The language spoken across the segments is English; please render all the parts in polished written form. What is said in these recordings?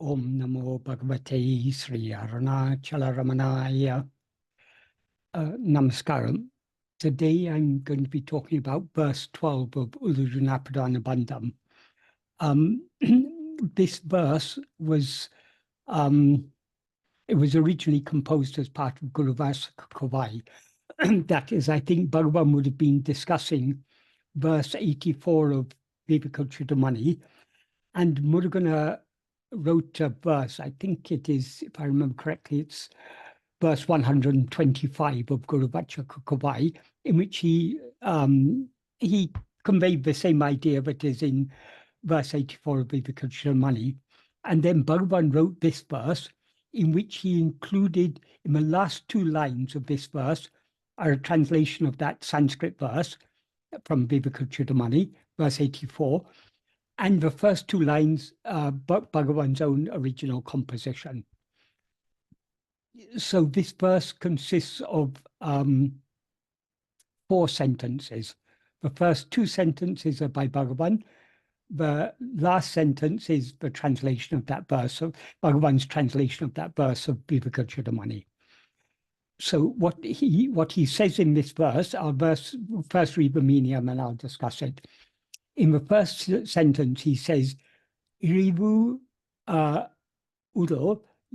Om Namo Bhagavate Sri Ramana Namaskaram. Today I'm going to be talking about verse 12 of Uḷḷadu Nāṛpadu Anubandham. This verse was it was originally composed as part of Guru Vasakavai. That is, I think Bhagavan would have been discussing verse 84 of Vivekanchudamani, and Murugan wrote a verse, I think it is, if I remember correctly, it's verse 125 of Guru Vasakavai, in which he conveyed the same idea that is in verse 84 of Vivekanchudamani. And then Bhagavan wrote this verse, in which he included, in the last two lines of this verse, a translation of that Sanskrit verse from Vivekanchudamani, verse 84, and the first two lines, Bhagavan's own original composition. So this verse consists of 4 sentences. The first 2 sentences are by Bhagavan. The last sentence is the translation of that verse, of Bhagavan's translation of that verse of Vivekanchudamani. So what he says in this verse, I'll first read the meaning and I'll discuss it. In the first sentence, he says, iṛivuḍalyā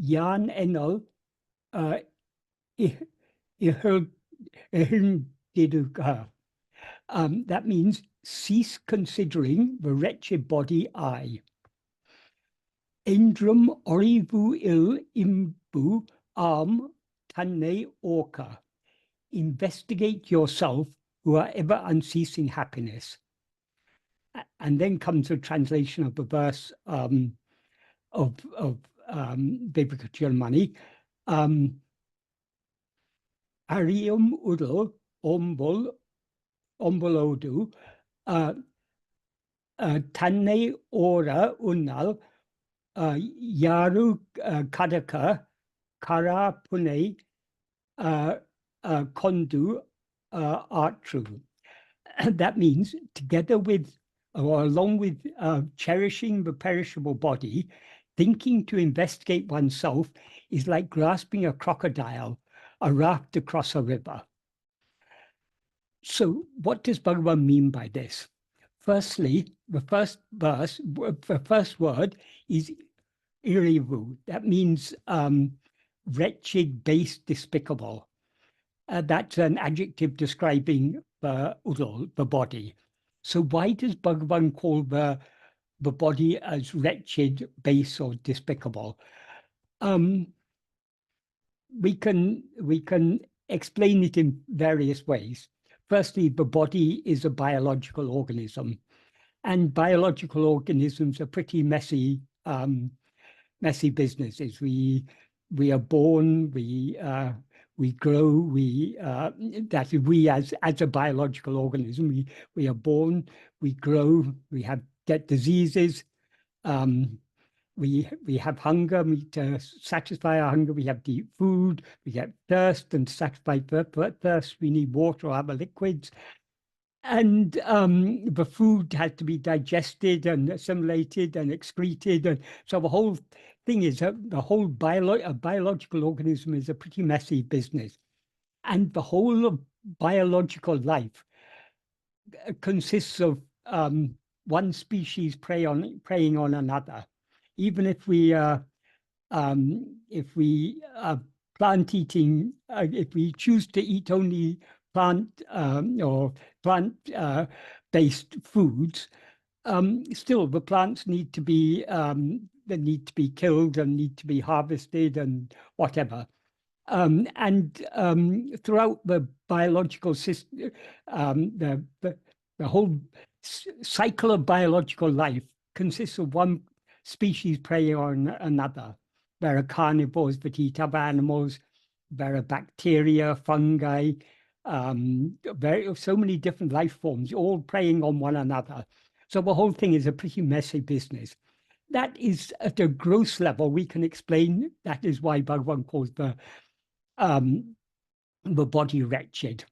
ṉeṇṉal lihandiḍuga. That means cease considering the wretched body I. eṉṛģum oṛivu iṉbu taṉṉai ōrga. Investigate yourself who are ever-unceasing happiness. And then comes a translation of the verse of Vivekanchudamani. Aṛiyum uḍal ōmbal taṉṉai ōrga yāṟu kaḍakkak karāppuṇaigoṇ taṛṭṛu. That means, together with or along with cherishing the perishable body, thinking to investigate oneself is like grasping a crocodile, a raft across a river. So what does Bhagavan mean by this? Firstly, the first word is iṛivu. That means wretched, base, despicable. That's an adjective describing the uḍal, the body. So why does Bhagavan call the body as wretched, base, or despicable? We can explain it in various ways. Firstly, the body is a biological organism, and biological organisms are pretty messy businesses. We are born, we grow, that is, we as a biological organism, we are born, we grow, we get diseases, we have hunger, to satisfy our hunger, we have to eat food, we get thirst, and to satisfy thirst, we need water or other liquids. And the food has to be digested and assimilated and excreted. And so the whole thing is that the whole biological organism is a pretty messy business. And the whole of biological life consists of one species preying on another. Even if we are plant eating, if we choose to eat only plant based foods, still the plants need to be killed and need to be harvested and whatever. Throughout the biological system, the whole cycle of biological life consists of one species preying on another. There are carnivores that eat other animals. There are bacteria, fungi, so many different life forms, all preying on one another. So the whole thing is a pretty messy business. That is, at a gross level, we can explain that is why Bhagavan calls the body wretched.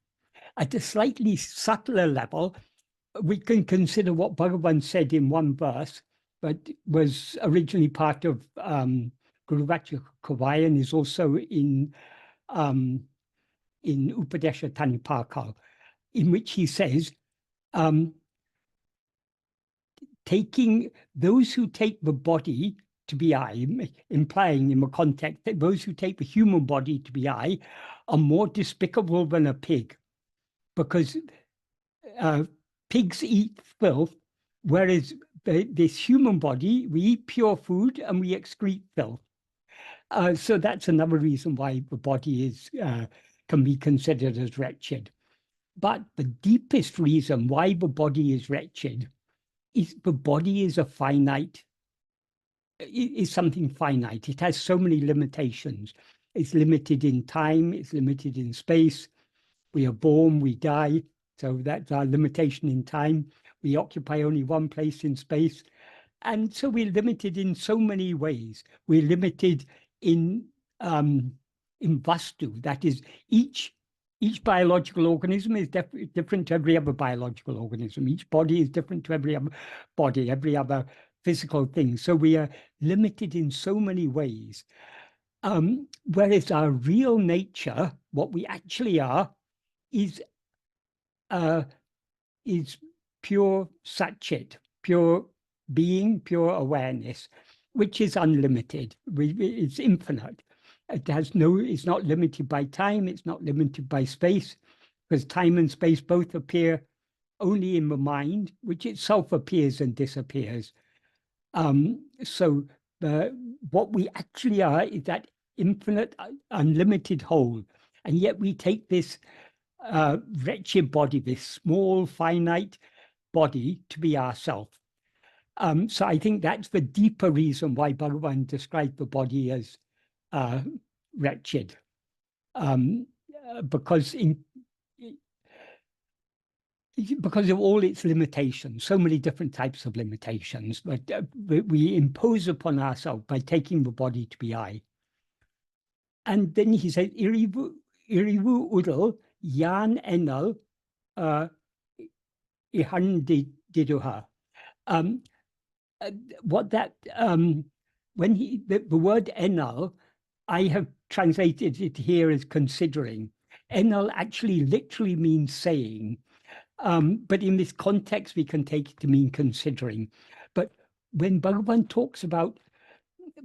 At a slightly subtler level, we can consider what Bhagavan said in one verse but was originally part of Guruvacha Kavayan, is also in Upadesha Tanipakal, in which he says, taking those who take the body to be I, implying in the context that those who take the human body to be I are more despicable than a pig, because pigs eat filth, whereas this human body, we eat pure food and we excrete filth. So that's another reason why the body is can be considered as wretched. But the deepest reason why the body is wretched is the body is a finite, is something finite. It has so many limitations. It's limited in time, it's limited in space. We are born, we die, so that's our limitation in time. We occupy only one place in space. And so we're limited in so many ways. We're limited in vastu, that is, each biological organism is different to every other biological organism. Each body is different to every other body, every other physical thing. So we are limited in so many ways. Whereas our real nature, what we actually are, is pure satchit, pure being, pure awareness, which is unlimited. It's infinite. It has it's not limited by time, it's not limited by space, because time and space both appear only in the mind, which itself appears and disappears. So what we actually are is that infinite, unlimited whole. And yet we take this wretched body, this small, finite body, to be ourself. So I think that's the deeper reason why Bhagavan described the body as wretched, because of all its limitations, so many different types of limitations, but we impose upon ourselves by taking the body to be I. And then he said, iṛivuḍalyā ṉeṉṇal ihandiḍuga. What that when the word eṉṇal, I have translated it here as considering. Eṉṇal actually literally means saying, but in this context we can take it to mean considering. But when Bhagavan talks about,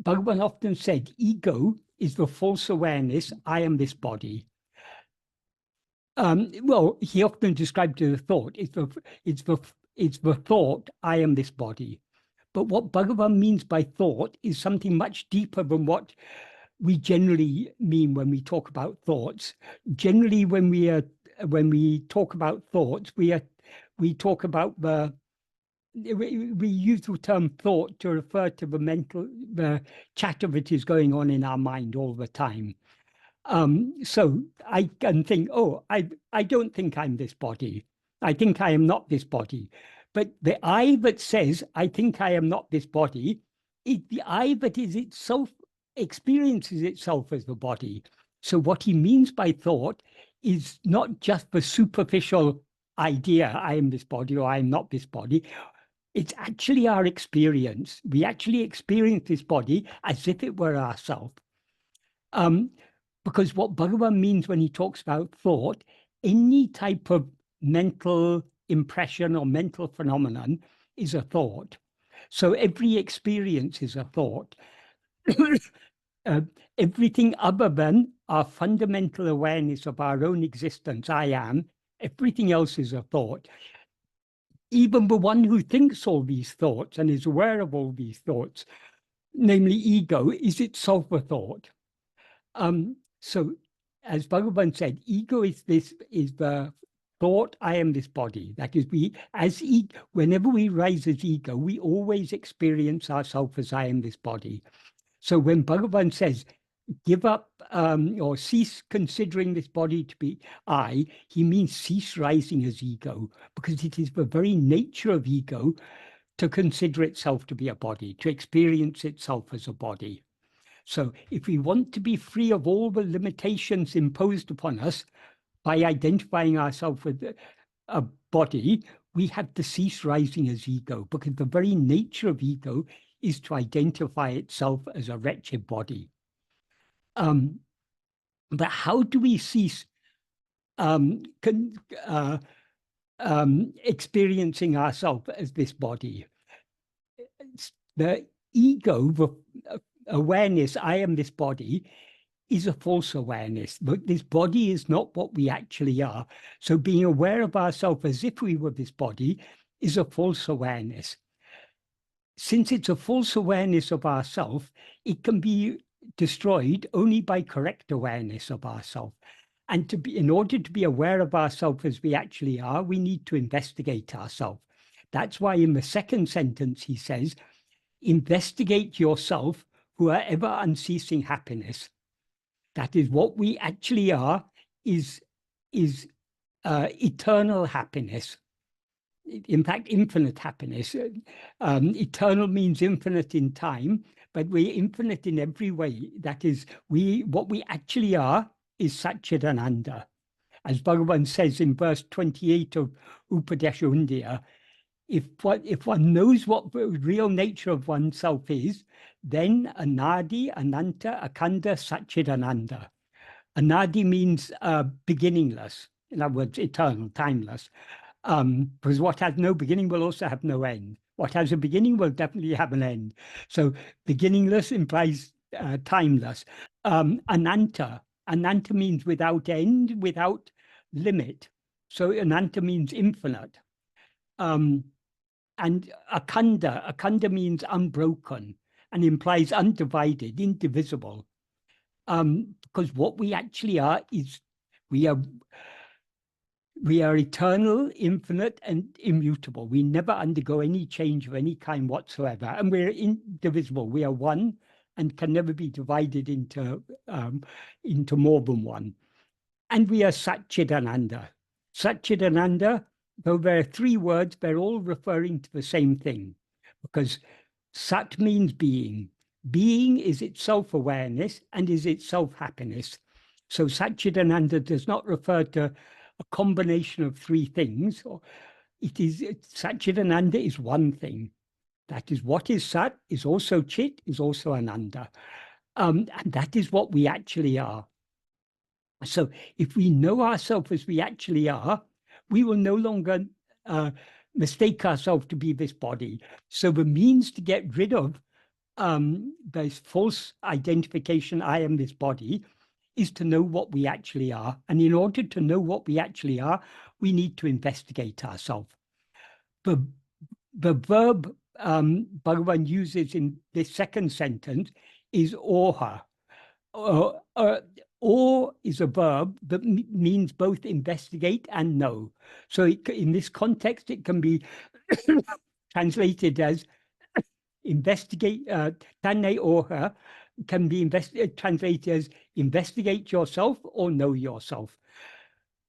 Bhagavan often said, ego is the false awareness, I am this body. Well, he often described it as thought. It's the thought, I am this body. But what Bhagavan means by thought is something much deeper than what we generally mean when we talk about thoughts. Generally, when we talk about thoughts, we talk about we use the term thought to refer to the chatter that is going on in our mind all the time. So I can think, oh, I don't think I'm this body. I think I am not this body. But the I that says, I think I am not this body, is the I that is itself, experiences itself as the body. So what he means by thought is not just the superficial idea, I am this body or I am not this body. It's actually our experience. We actually experience this body as if it were ourself. Because what Bhagavan means when he talks about thought, any type of mental impression or mental phenomenon is a thought. So every experience is a thought. Everything other than our fundamental awareness of our own existence, I am, everything else is a thought. Even the one who thinks all these thoughts and is aware of all these thoughts, namely ego, is itself a thought. So as Bhagavan said, ego is the thought, I am this body. That is, whenever we rise as ego, we always experience ourselves as I am this body. So when Bhagavan says, give up or cease considering this body to be I, he means cease rising as ego, because it is the very nature of ego to consider itself to be a body, to experience itself as a body. So if we want to be free of all the limitations imposed upon us by identifying ourselves with a body, we have to cease rising as ego, because the very nature of ego is to identify itself as a wretched body. But how do we cease experiencing ourselves as this body? The ego, the awareness, I am this body, is a false awareness. But this body is not what we actually are. So being aware of ourselves as if we were this body is a false awareness. Since it's a false awareness of ourselves, it can be destroyed only by correct awareness of ourselves. And in order to be aware of ourselves as we actually are, we need to investigate ourselves. That's why in the second sentence he says, investigate yourself who are ever unceasing happiness. That is, what we actually are is eternal happiness. In fact, infinite happiness. Eternal means infinite in time, but we're infinite in every way. That is, what we actually are is Satchidananda. As Bhagavan says in verse 28 of Upadeshandaya, if one knows what the real nature of oneself is, then Anadi, Ananta, Akhanda, Satchidananda. Anadi means beginningless. In other words, eternal, timeless. Because what has no beginning will also have no end. What has a beginning will definitely have an end. So beginningless implies timeless. Ananta. Ananta means without end, without limit. So Ananta means infinite. And Akhanda means unbroken and implies undivided, indivisible. Because what we actually are is we are eternal, infinite, and immutable. We never undergo any change of any kind whatsoever. And we're indivisible. We are one and can never be divided into more than one. And we are Satchidananda. Satchidananda, though there are three words, they're all referring to the same thing. Because Sat means being. Being is itself awareness and is itself happiness. So Satchidananda does not refer to a combination of three things. Satchidananda is one thing. That is, what is Sat is also Chit, is also Ananda. And that is what we actually are. So if we know ourselves as we actually are, we will no longer mistake ourselves to be this body. So the means to get rid of this false identification, I am this body, is to know what we actually are. And in order to know what we actually are, we need to investigate ourselves. The verb Bhagavan uses in this second sentence is ōha. Or is a verb that means both investigate and know. So in this context, it can be translated as investigate, taṉṇai ōha can be translated as investigate yourself or know yourself.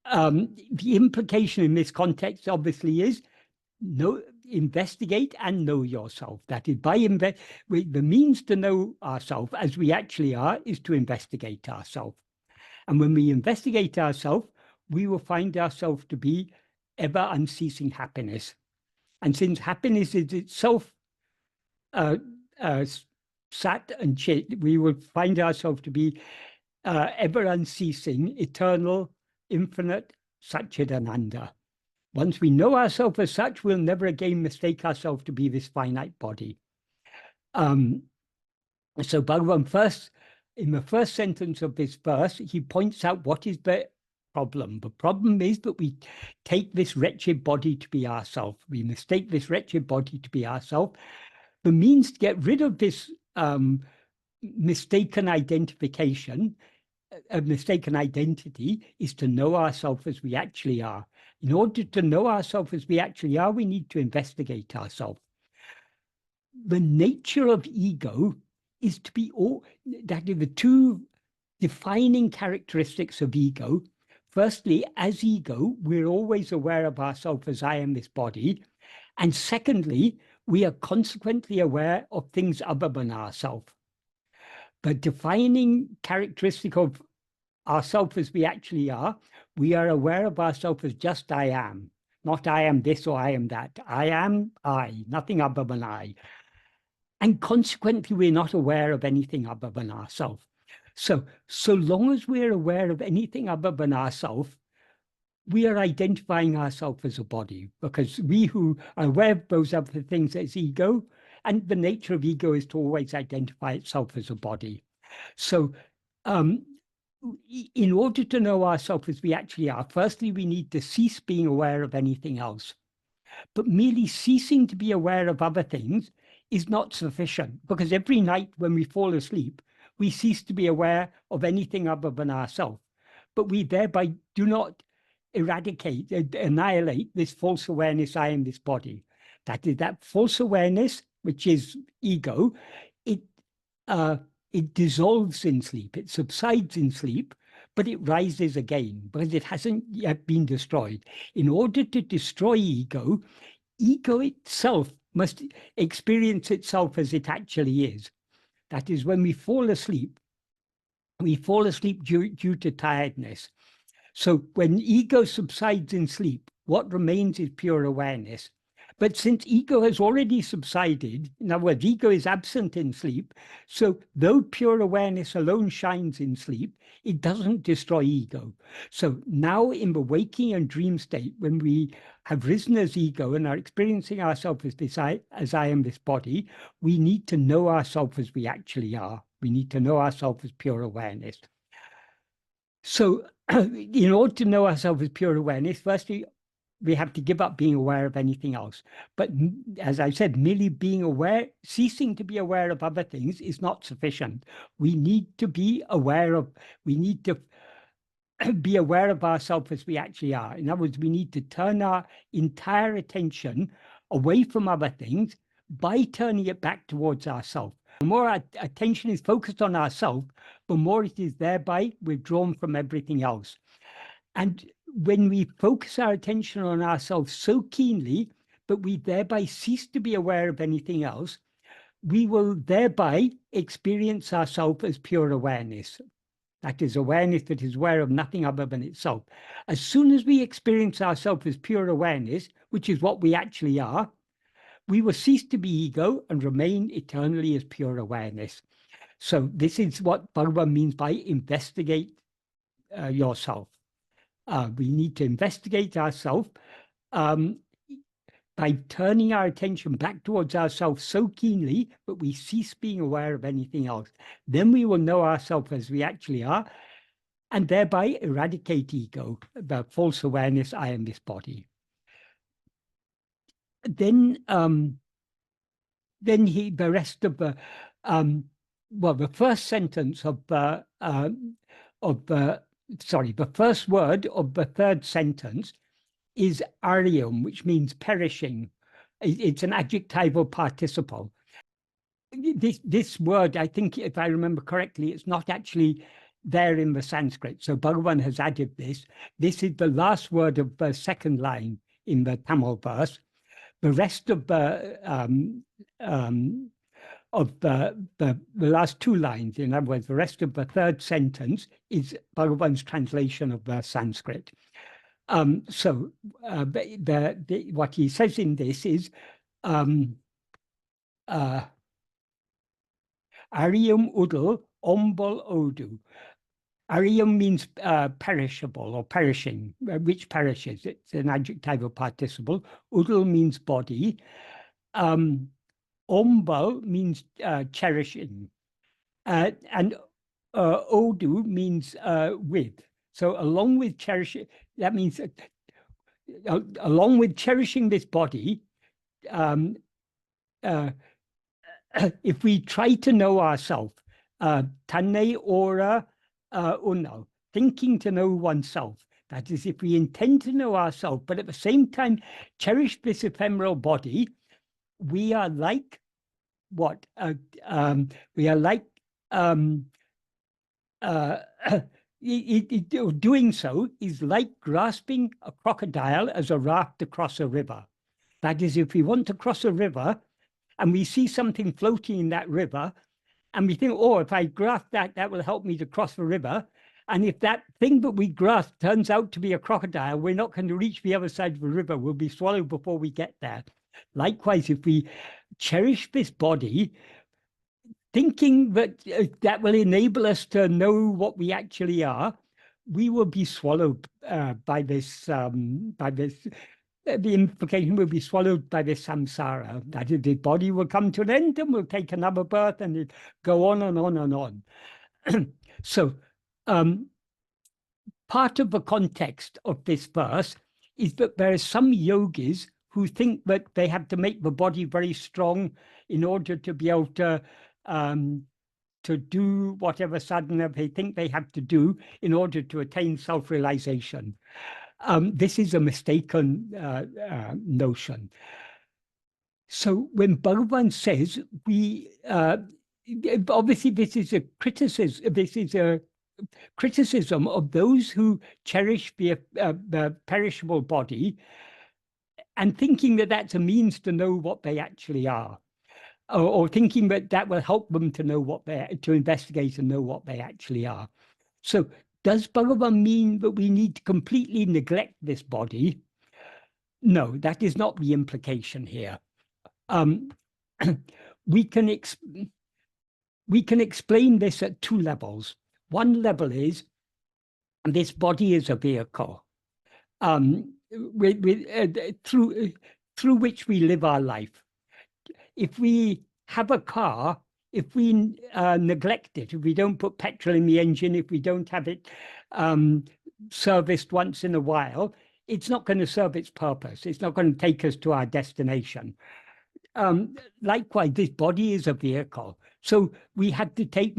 The implication in this context obviously is investigate and know yourself. That is, the means to know ourselves as we actually are is to investigate ourselves. And when we investigate ourselves, we will find ourselves to be ever unceasing happiness. And since happiness is itself Sat and Chit, we will find ourselves to be ever unceasing, eternal, infinite, Satchidananda. Once we know ourselves as such, we'll never again mistake ourselves to be this finite body. So Bhagavan first, in the first sentence of this verse, he points out what is the problem. The problem is that we take this wretched body to be ourselves. We mistake this wretched body to be ourselves. The means to get rid of this mistaken identification, a mistaken identity, is to know ourselves as we actually are. In order to know ourselves as we actually are, we need to investigate ourselves. The nature of ego is to be that are the two defining characteristics of ego. Firstly, as ego, we're always aware of ourselves as I am this body. And secondly, we are consequently aware of things other than ourselves. The defining characteristic of ourselves as we actually are, we are aware of ourselves as just I am. not I am this or I am that. I am I, nothing other than I. And consequently, we're not aware of anything other than ourselves. So long as we're aware of anything other than ourselves, we are identifying ourselves as a body, because we who are aware of those other things as ego, and the nature of ego is to always identify itself as a body. So in order to know ourselves as we actually are, firstly, we need to cease being aware of anything else. But merely ceasing to be aware of other things is not sufficient, because every night when we fall asleep, we cease to be aware of anything other than ourselves. But we thereby do not eradicate, annihilate this false awareness, I am this body. That is, that false awareness, which is ego, it dissolves in sleep, it subsides in sleep, but it rises again because it hasn't yet been destroyed. In order to destroy ego, ego itself must experience itself as it actually is. That is, when we fall asleep due to tiredness. So when ego subsides in sleep, what remains is pure awareness. But since ego has already subsided, in other words, ego is absent in sleep, so though pure awareness alone shines in sleep, it doesn't destroy ego. So now in the waking and dream state, when we have risen as ego and are experiencing ourselves as this as I am this body, we need to know ourselves as we actually are. We need to know ourselves as pure awareness. So in order to know ourselves as pure awareness, firstly, we have to give up being aware of anything else. But as I said, merely being aware, ceasing to be aware of other things is not sufficient. We need to be aware of, we need to be aware of ourselves as we actually are. In other words, we need to turn our entire attention away from other things by turning it back towards ourselves. The more our attention is focused on ourselves, the more it is thereby withdrawn from everything else. And when we focus our attention on ourselves so keenly that we thereby cease to be aware of anything else, we will thereby experience ourselves as pure awareness. That is, awareness that is aware of nothing other than itself. As soon as we experience ourselves as pure awareness, which is what we actually are, we will cease to be ego and remain eternally as pure awareness. So this is what Bhagavan means by investigate yourself. We need to investigate ourselves by turning our attention back towards ourselves so keenly that we cease being aware of anything else. Then we will know ourselves as we actually are, and thereby eradicate ego, the false awareness, I am this body. Then the rest of the the first sentence of the first word of the third sentence is aṛiyum, which means perishing. It's an adjectival participle. This word, I think, if I remember correctly, it's not actually there in the Sanskrit. So Bhagavan has added this. This is the last word of the second line in the Tamil verse. The rest of the last two lines, in other words, the rest of the third sentence is Bhagavan's translation of the Sanskrit. What he says in this is aṛiyum uḍal ōmbal odu. Aṛiyum means perishable or perishing, which perishes. It's an adjectival participle. Uḍal means body. Ōmbal means cherishing. And odu means with. So along with cherishing, that means along with cherishing this body, if we try to know ourselves, taṉṇai ora uṇal, thinking to know oneself, that is, if we intend to know ourselves, but at the same time cherish this ephemeral body, we are like what? We are like doing so is like grasping a crocodile as a raft across a river. That is, if we want to cross a river and we see something floating in that river, and we think, oh, if I grasp that, that will help me to cross the river. And if that thing that we grasp turns out to be a crocodile, we're not going to reach the other side of the river. We'll be swallowed before we get there. Likewise, if we cherish this body, thinking that that will enable us to know what we actually are, we will be swallowed by this, the implication will be swallowed by this samsara. That is, the body will come to an end and will take another birth, and it go on and on and on. So part of the context of this verse is that there are some yogis who think that they have to make the body very strong in order to be able to do whatever sadhana they think they have to do in order to attain self-realization. This is a mistaken notion. So when Bhagavan says obviously this is a criticism of those who cherish the perishable body and thinking that that's a means to know what they actually are, or thinking that that will help them to know what to investigate and know what they actually are. So does Bhagavan mean that we need to completely neglect this body? No, that is not the implication here. We can explain this at two levels. One level is this body is a vehicle through which we live our life. If we have a car, if we neglect it, if we don't put petrol in the engine, if we don't have it serviced once in a while, it's not going to serve its purpose. It's not going to take us to our destination. Likewise, this body is a vehicle. So we have to take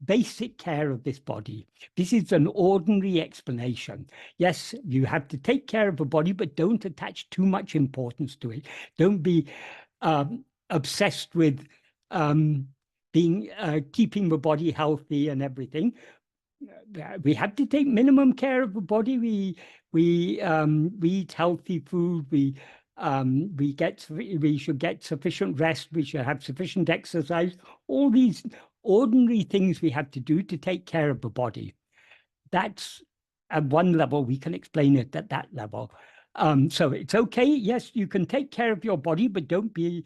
basic care of this body. This is an ordinary explanation. Yes, you have to take care of the body, but don't attach too much importance to it. Don't be obsessed with keeping the body healthy and everything. We have to take minimum care of the body. We eat healthy food. We should get sufficient rest. We should have sufficient exercise. All these ordinary things we have to do to take care of the body. That's at one level. We can explain it at that level. So it's okay. Yes, you can take care of your body, but don't be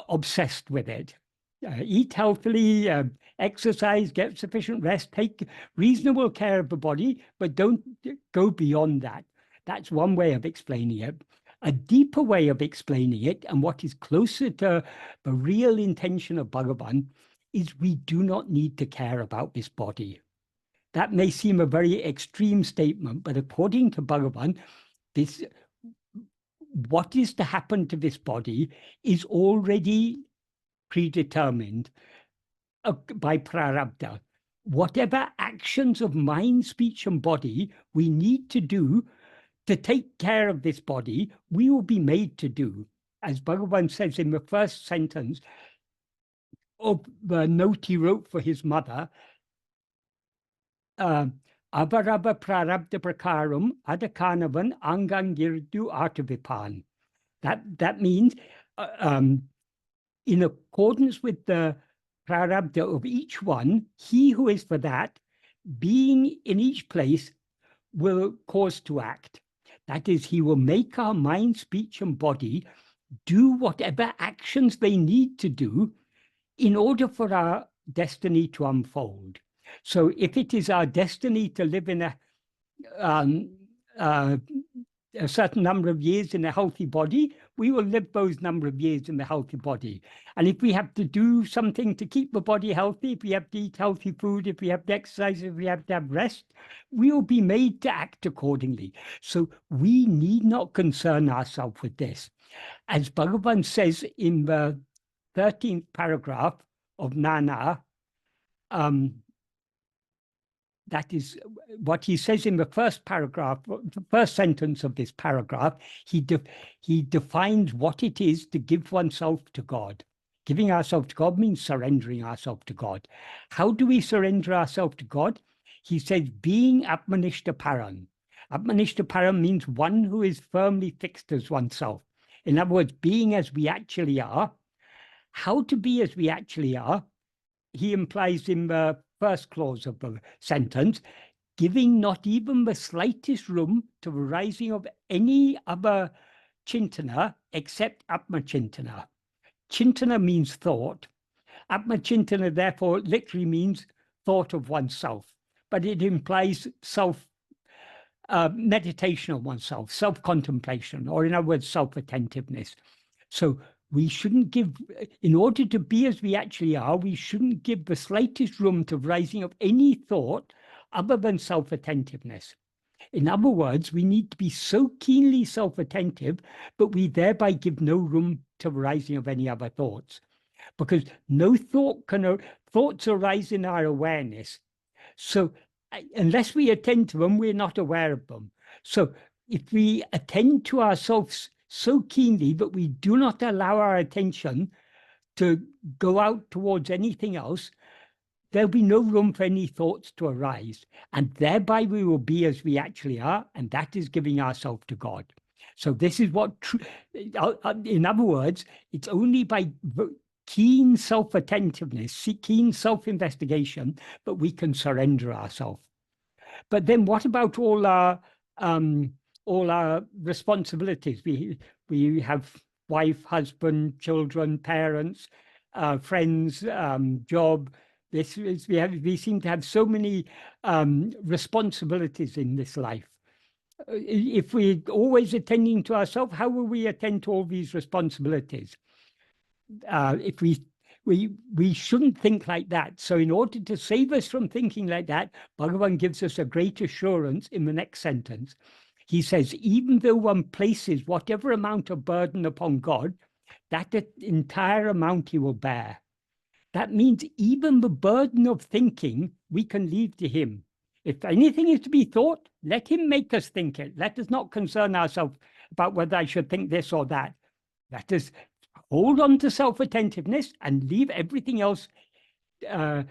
obsessed with it. Eat healthily, exercise, get sufficient rest, take reasonable care of the body, but don't go beyond that. That's one way of explaining it. A deeper way of explaining it, and what is closer to the real intention of Bhagavan, is we do not need to care about this body. That may seem a very extreme statement, but according to Bhagavan, what is to happen to this body is already predetermined by prarabdha. Whatever actions of mind, speech, and body we need to do to take care of this body, we will be made to do. As Bhagavan says in the first sentence of the note he wrote for his mother, Avarava prarabdha prakaram adakanavan angangirdu artavipan. That means in accordance with the prarabdha of each one, he who is for that, being in each place, will cause to act. That is, he will make our mind, speech, and body do whatever actions they need to do in order for our destiny to unfold. So if it is our destiny to live in a certain number of years in a healthy body, we will live those number of years in the healthy body. And if we have to do something to keep the body healthy, if we have to eat healthy food, if we have to exercise, if we have to have rest, we will be made to act accordingly. So we need not concern ourselves with this. As Bhagavan says in the 13th paragraph of ṉeṉṇa, that is what he says in the first paragraph, the first sentence of this paragraph. He defines what it is to give oneself to God. Giving ourselves to God means surrendering ourselves to God. How do we surrender ourselves to God? He says, being atmanishta param. Atmanishta param means one who is firmly fixed as oneself. In other words, being as we actually are. How to be as we actually are? He implies in the first clause of the sentence, giving not even the slightest room to the rising of any other chintana except atma-chintana. Chintana means thought. Atma-chintana, therefore, literally means thought of oneself, but it implies meditation on oneself, self-contemplation, or in other words, self-attentiveness. So we shouldn't give, in order to be as we actually are, we shouldn't give the slightest room to rising of any thought other than self-attentiveness. In other words, we need to be so keenly self-attentive, but we thereby give no room to the rising of any other thoughts. Because no thoughts arise in our awareness. So unless we attend to them, we're not aware of them. So if we attend to ourselves so keenly that we do not allow our attention to go out towards anything else, there'll be no room for any thoughts to arise. And thereby we will be as we actually are, and that is giving ourselves to God. So this is what, in other words, it's only by keen self-attentiveness, keen self-investigation, that we can surrender ourselves. But then what about all our responsibilities? We have wife, husband, children, parents, friends, job. We seem to have so many responsibilities in this life. If we're always attending to ourselves, how will we attend to all these responsibilities? If we shouldn't think like that. So in order to save us from thinking like that, Bhagavan gives us a great assurance in the next sentence. He says, even though one places whatever amount of burden upon God, that entire amount he will bear. That means even the burden of thinking, we can leave to him. If anything is to be thought, let him make us think it. Let us not concern ourselves about whether I should think this or that. Let us hold on to self-attentiveness and leave everything else for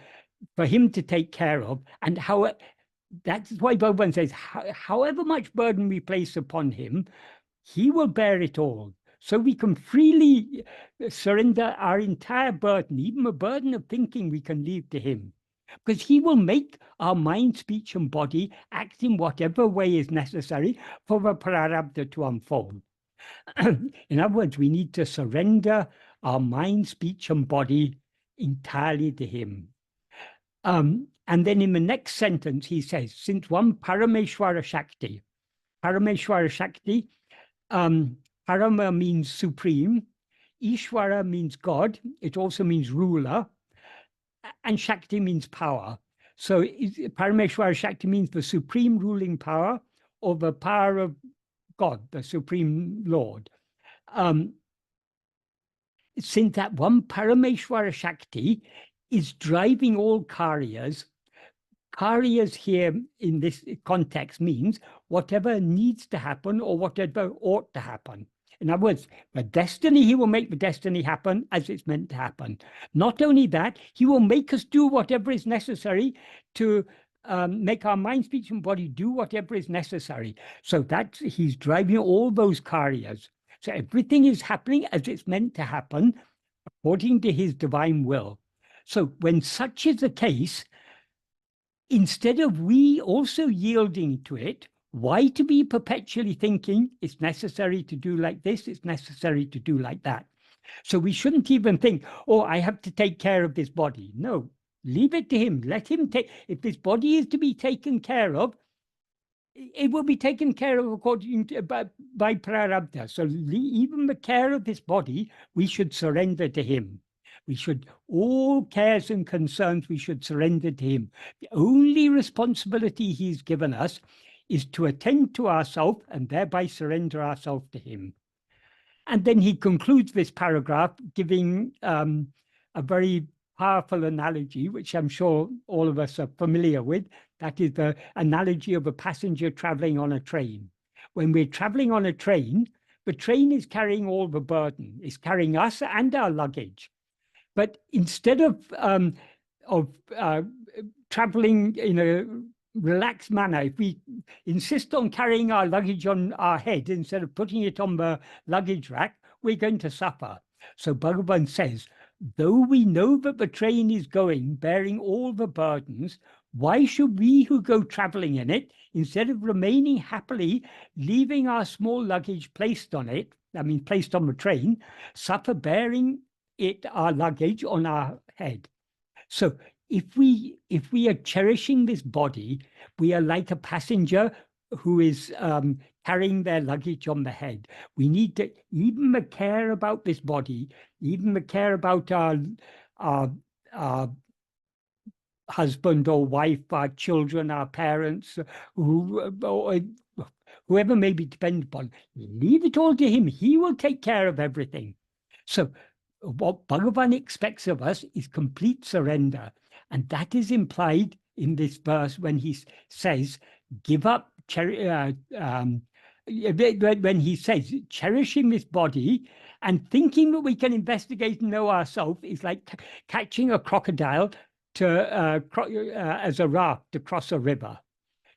him to take care of. And that's why Bhagavan says, however much burden we place upon him, he will bear it all. So we can freely surrender our entire burden, even the burden of thinking we can leave to him. Because he will make our mind, speech, and body act in whatever way is necessary for the prarabdha to unfold. In other words, we need to surrender our mind, speech, and body entirely to him. And then in the next sentence, he says, since one Parameshwara Shakti, Parama means supreme, Ishvara means God, it also means ruler, and Shakti means power. So Parameshwara Shakti means the supreme ruling power, or the power of God, the Supreme Lord. Since that one Parameshwara Shakti is driving all karyas, karyas here in this context means whatever needs to happen or whatever ought to happen. In other words, the destiny, he will make the destiny happen as it's meant to happen. Not only that, he will make us do whatever is necessary to make our mind, speech, and body do whatever is necessary. So that he's driving all those karyas. So everything is happening as it's meant to happen, according to his divine will. So when such is the case, instead of we also yielding to it, why to be perpetually thinking it's necessary to do like this, it's necessary to do like that? So we shouldn't even think, oh, I have to take care of this body. No, leave it to him. Let him take, if this body is to be taken care of, it will be taken care of according to, by prarabdha. So even the care of this body, we should surrender to him. We should, all cares and concerns, we should surrender to him. The only responsibility he's given us is to attend to ourselves and thereby surrender ourselves to him. And then he concludes this paragraph giving a very powerful analogy, which I'm sure all of us are familiar with. That is the analogy of a passenger traveling on a train. When we're traveling on a train, the train is carrying all the burden, it's carrying us and our luggage. But instead of traveling in a relaxed manner, if we insist on carrying our luggage on our head instead of putting it on the luggage rack, we're going to suffer. So Bhagavan says, though we know that the train is going, bearing all the burdens, why should we who go traveling in it, instead of remaining happily, leaving our small luggage placed on it, placed on the train, suffer bearing it, our luggage, on our head? So if we are cherishing this body, we are like a passenger who is carrying their luggage on the head. We need to, even the care about this body, even the care about our husband or wife, our children, our parents, whoever may be dependent upon, leave it all to him. He will take care of everything. So what Bhagavan expects of us is complete surrender. And that is implied in this verse when he says, give up, when he says, cherishing this body and thinking that we can investigate and know ourselves is like catching a crocodile as a raft to cross a river.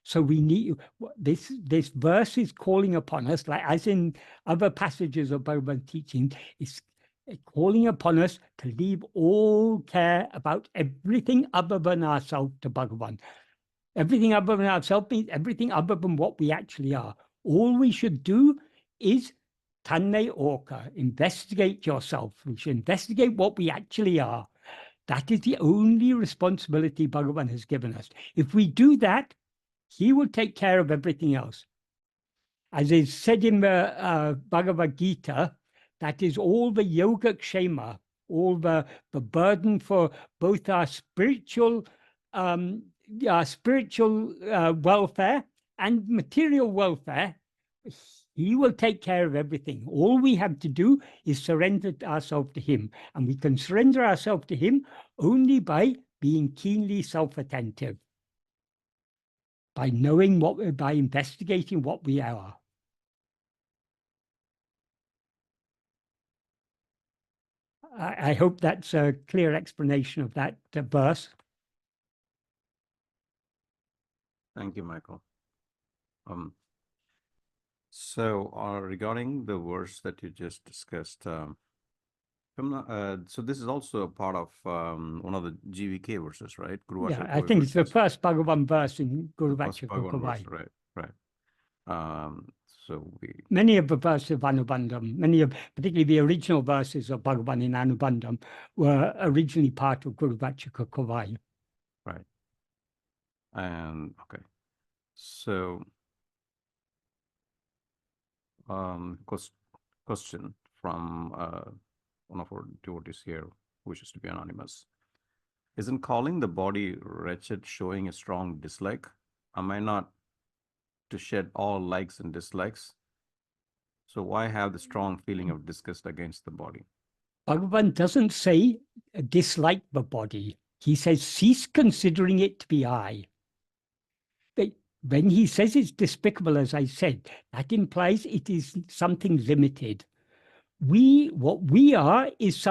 So we need this verse is calling upon us, like as in other passages of Bhagavan teaching, is calling upon us to leave all care about everything other than ourselves to Bhagavan. Everything other than ourselves means everything other than what we actually are. All we should do is taṉṇai ōrga, investigate yourself. We should investigate what we actually are. That is the only responsibility Bhagavan has given us. If we do that, he will take care of everything else. As is said in the Bhagavad Gita, that is all the yoga kshema, all the burden for both our spiritual welfare and material welfare. He will take care of everything. All we have to do is surrender ourselves to him. And we can surrender ourselves to him only by being keenly self-attentive, by knowing by investigating what we are. I hope that's a clear explanation of that verse. Thank you, Michael. So regarding the verse that you just discussed, so this is also a part of one of the GVK verses, right? Yeah, I think it's the first Bhagavan verse in Guru Vacha. Right. So many of the verses of Anubandham, particularly the original verses of Bhagavan in Anubandham, were originally part of Guru Vacha. Right. And okay. So question from one of our devotees here, who wishes to be anonymous. Isn't calling the body wretched showing a strong dislike? Am I not to shed all likes and dislikes? So why have the strong feeling of disgust against the body? Bhagavan doesn't say dislike the body. He says cease considering it to be I. When he says it's despicable, as I said, that implies it is something limited. What we are is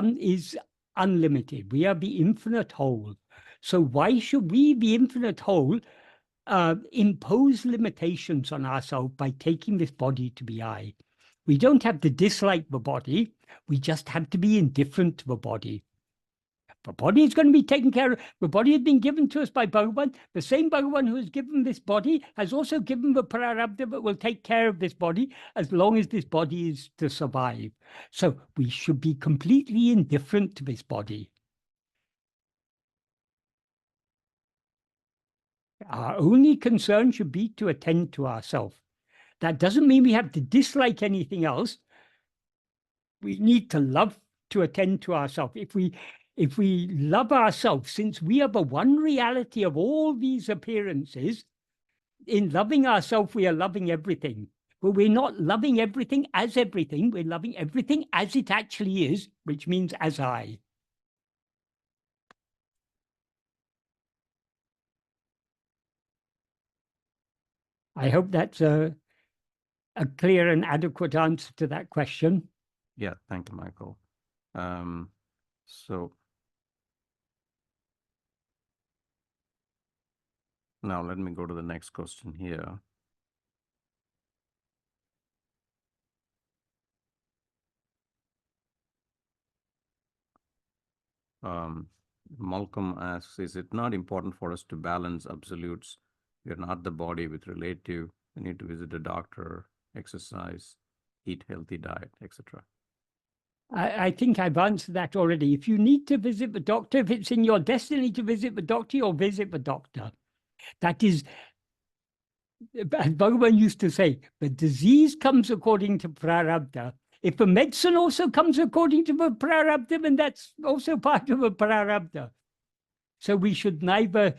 unlimited. We are the infinite whole. So why should we, the infinite whole, impose limitations on ourselves by taking this body to be I? We don't have to dislike the body. We just have to be indifferent to the body. The body is going to be taken care of. The body has been given to us by Bhagavan. The same Bhagavan who has given this body has also given the prarabdha that will take care of this body as long as this body is to survive. So we should be completely indifferent to this body. Our only concern should be to attend to ourselves. That doesn't mean we have to dislike anything else. We need to love to attend to ourselves. If we love ourselves, since we are the one reality of all these appearances, in loving ourselves, we are loving everything. But we're not loving everything. We're loving everything as it actually is, which means as I. I hope that's a clear and adequate answer to that question. Yeah, thank you, Michael. So now let me go to the next question here. Malcolm asks, is it not important for us to balance absolutes? We are not the body with relative. We need to visit a doctor, exercise, eat healthy diet, etc. I think I've answered that already. If you need to visit the doctor, if it's in your destiny to visit the doctor, you'll visit the doctor. That is, as Bhagavan used to say, the disease comes according to prarabdha. If the medicine also comes according to the prarabdha, then that's also part of the prarabdha. So we should neither,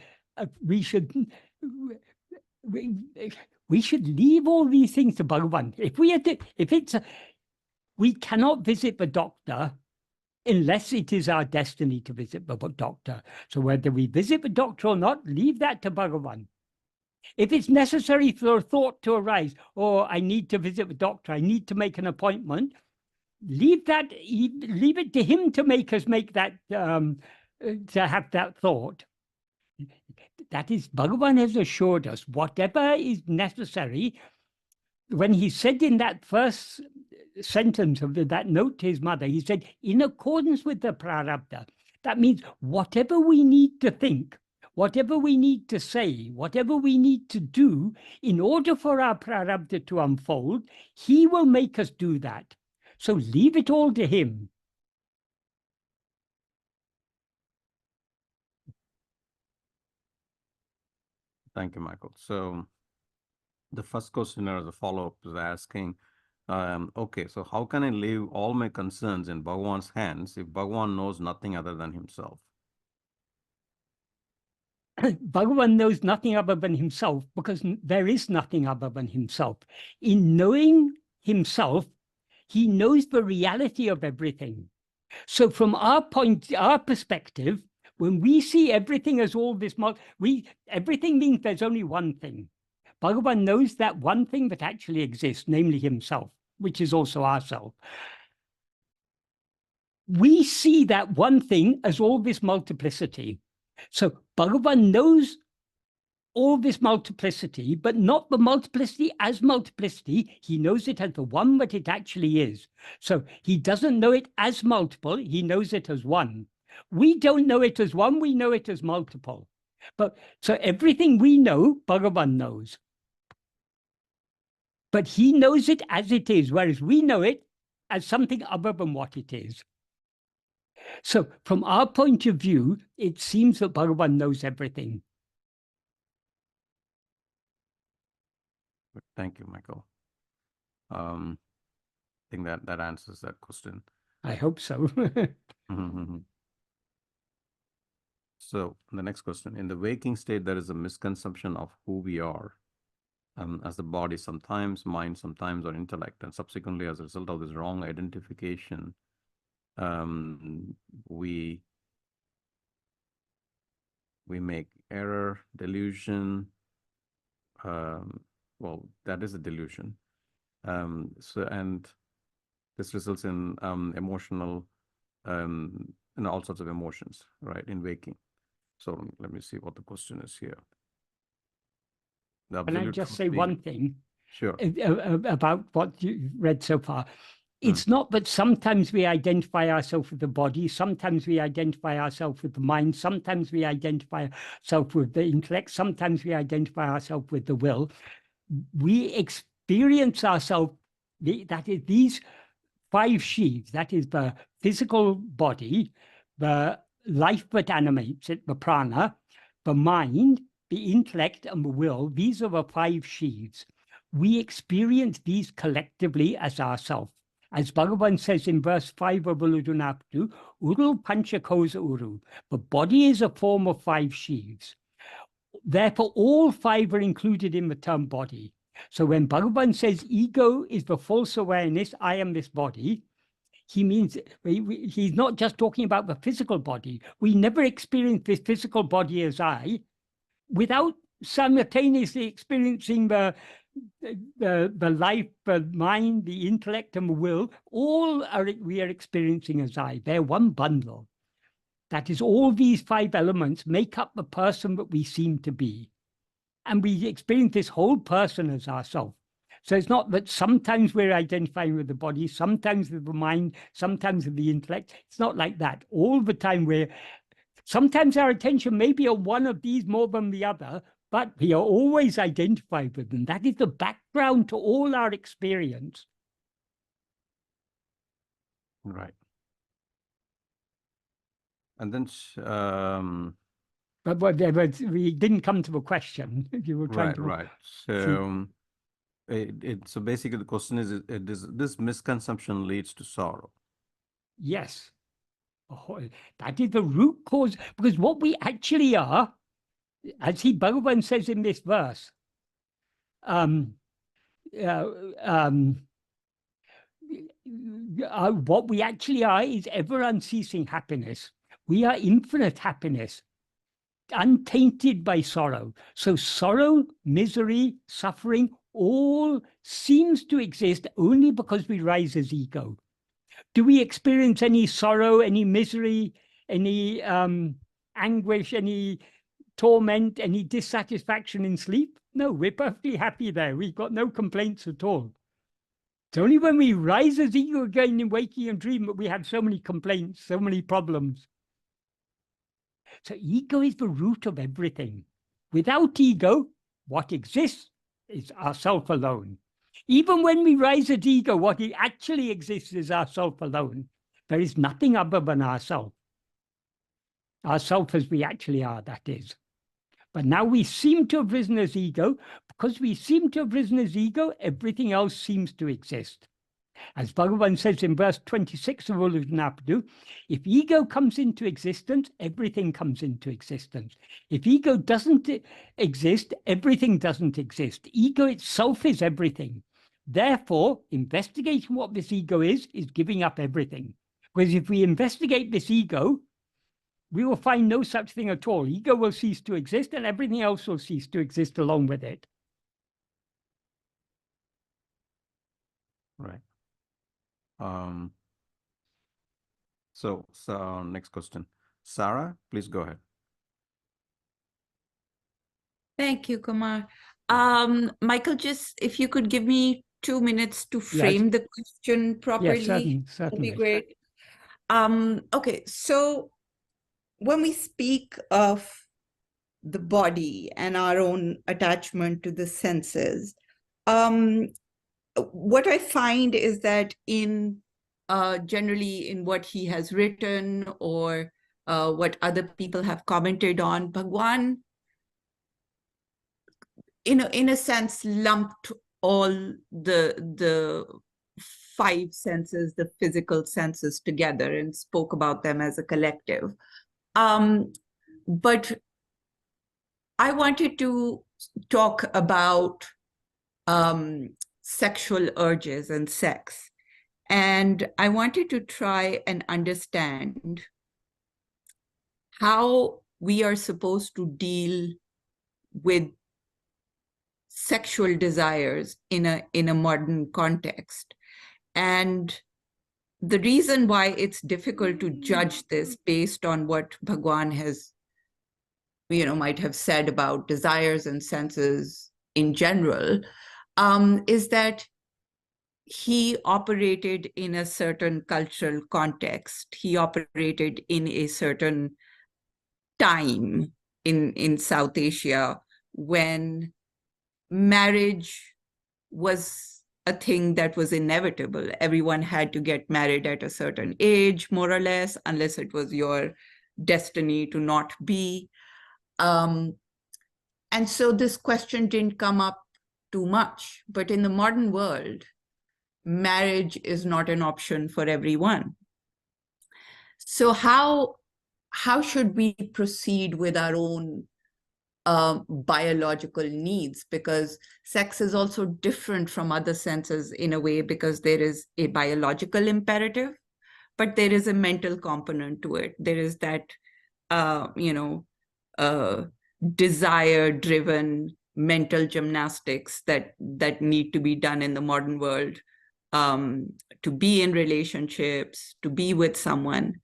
we should leave all these things to Bhagavan. We cannot visit the doctor unless it is our destiny to visit the doctor. So whether we visit the doctor or not, leave that to Bhagavan. If it's necessary for a thought to arise, or I need to visit the doctor, I need to make an appointment, leave it to him to make that, to have that thought. That is, Bhagavan has assured us, whatever is necessary. When he said in that first sentence of that note to his mother, he said, in accordance with the prarabdha. That means whatever we need to think, whatever we need to say, whatever we need to do in order for our prarabdha to unfold, he will make us do that. So leave it all to him. Thank you, Michael. So the first questioner as a follow-up is asking, okay, so how can I leave all my concerns in Bhagavan's hands if Bhagavan knows nothing other than himself? Bhagavan knows nothing other than himself because there is nothing other than himself. In knowing himself, he knows the reality of everything. So from our perspective, when we see everything as all this, everything means there's only one thing. Bhagavan knows that one thing that actually exists, namely himself, which is also ourself. We see that one thing as all this multiplicity. So Bhagavan knows all this multiplicity, but not the multiplicity as multiplicity. He knows it as the one that it actually is. So he doesn't know it as multiple, he knows it as one. We don't know it as one, we know it as multiple. But so everything we know, Bhagavan knows. But he knows it as it is, whereas we know it as something other than what it is. So from our point of view, it seems that Bhagavan knows everything. Thank you, Michael. I think that answers that question. I hope so. So the next question, in the waking state, there is a misconception of who we are as the body sometimes, mind sometimes, or intellect. And subsequently, as a result of this wrong identification, we make error, delusion. Well, that is a delusion. And this results in emotional, all sorts of emotions, right, in waking. So let me see what the question is here. Can I just say one thing? Sure. About what you read so far? It's not that sometimes we identify ourselves with the body, sometimes we identify ourselves with the mind, sometimes we identify ourselves with the intellect, sometimes we identify ourselves with the will. We experience ourselves, that is these 5 sheaths, that is the physical body, the life that animates it, the prana, the mind, the intellect, and the will. These are the 5 sheaths. We experience these collectively as ourself. As Bhagavan says in verse 5 of Uڵḷadu Nāṛpadu, Uru panchakosa uru. The body is a form of 5 sheaths. Therefore, all 5 are included in the term body. So when Bhagavan says ego is the false awareness, I am this body, he means he's not just talking about the physical body. We never experience this physical body as I without simultaneously experiencing the life, the mind, the intellect, and the will. We are experiencing as I. They're one bundle. That is, all these 5 elements make up the person that we seem to be. And we experience this whole person as ourself. So it's not that sometimes we're identifying with the body, sometimes with the mind, sometimes with the intellect. It's not like that. All the time sometimes our attention may be on one of these more than the other, but we are always identified with them. That is the background to all our experience. Right. And then, but we didn't come to a question. You were trying right. So, so basically the question is, does this misconception leads to sorrow? Yes. Oh, that is the root cause, because what we actually are, as Bhagavan says in this verse, what we actually are is ever-unceasing happiness. We are infinite happiness, untainted by sorrow. So sorrow, misery, suffering, all seems to exist only because we rise as ego. Do we experience any sorrow, any misery, any anguish, any torment, any dissatisfaction in sleep? No, we're perfectly happy there. We've got no complaints at all. It's only when we rise as ego again in waking and dream that we have so many complaints, so many problems. So ego is the root of everything. Without ego, what exists is ourself alone. Even when we rise as ego, what actually exists is ourself alone. There is nothing other than ourself. Ourself as we actually are, that is. But now we seem to have risen as ego. Because we seem to have risen as ego, everything else seems to exist. As Bhagavan says in verse 26 of Uḷḷadu Nāṛpadu, if ego comes into existence, everything comes into existence. If ego doesn't exist, everything doesn't exist. Ego itself is everything. Therefore, investigating what this ego is giving up everything. Because if we investigate this ego, we will find no such thing at all. Ego will cease to exist, and everything else will cease to exist along with it. Right. So next question. Sarah, please go ahead. Thank you, Kumar. Michael, just if you could give me 2 minutes to frame the question properly, yes, that'd certainly. be great. Okay, so when we speak of the body and our own attachment to the senses, what I find is that generally in what he has written or what other people have commented on, Bhagwan, in a sense, lumped all the 5 senses, the physical senses together, and spoke about them as a collective. But I wanted to talk about sexual urges and sex. And I wanted to try and understand how we are supposed to deal with sexual desires in a modern context. And the reason why it's difficult to judge this based on what Bhagwan has, might have said about desires and senses in general, is that he operated in a certain cultural context. He operated in a certain time in South Asia when marriage was a thing that was inevitable. Everyone had to get married at a certain age, more or less, unless it was your destiny to not be. And so this question didn't come up too much. But in the modern world, marriage is not an option for everyone. So how should we proceed with our own biological needs? Because sex is also different from other senses in a way, because there is a biological imperative, but there is a mental component to it. There is that, desire-driven mental gymnastics that need to be done in the modern world to be in relationships, to be with someone.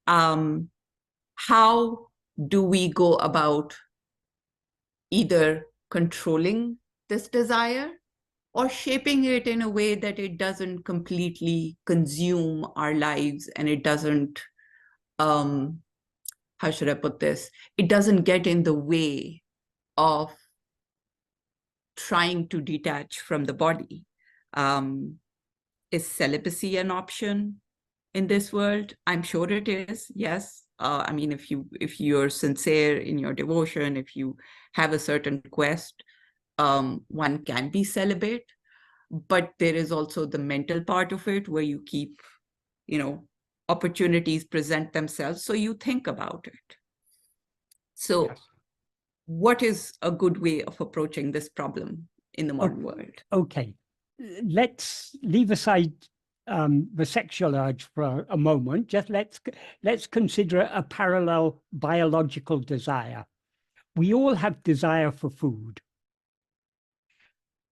How do we go about either controlling this desire or shaping it in a way that it doesn't completely consume our lives, and it doesn't, how should I put this? It doesn't get in the way of trying to detach from the body. Is celibacy an option in this world? I'm sure it is, yes. I mean, if you're sincere in your devotion, if you have a certain quest, one can be celibate, but there is also the mental part of it where you keep, opportunities present themselves, so you think about it. So Yes. what is a good way of approaching this problem in the modern world? Okay, let's leave aside the sexual urge for a moment. Just let's consider a parallel biological desire. We all have desire for food.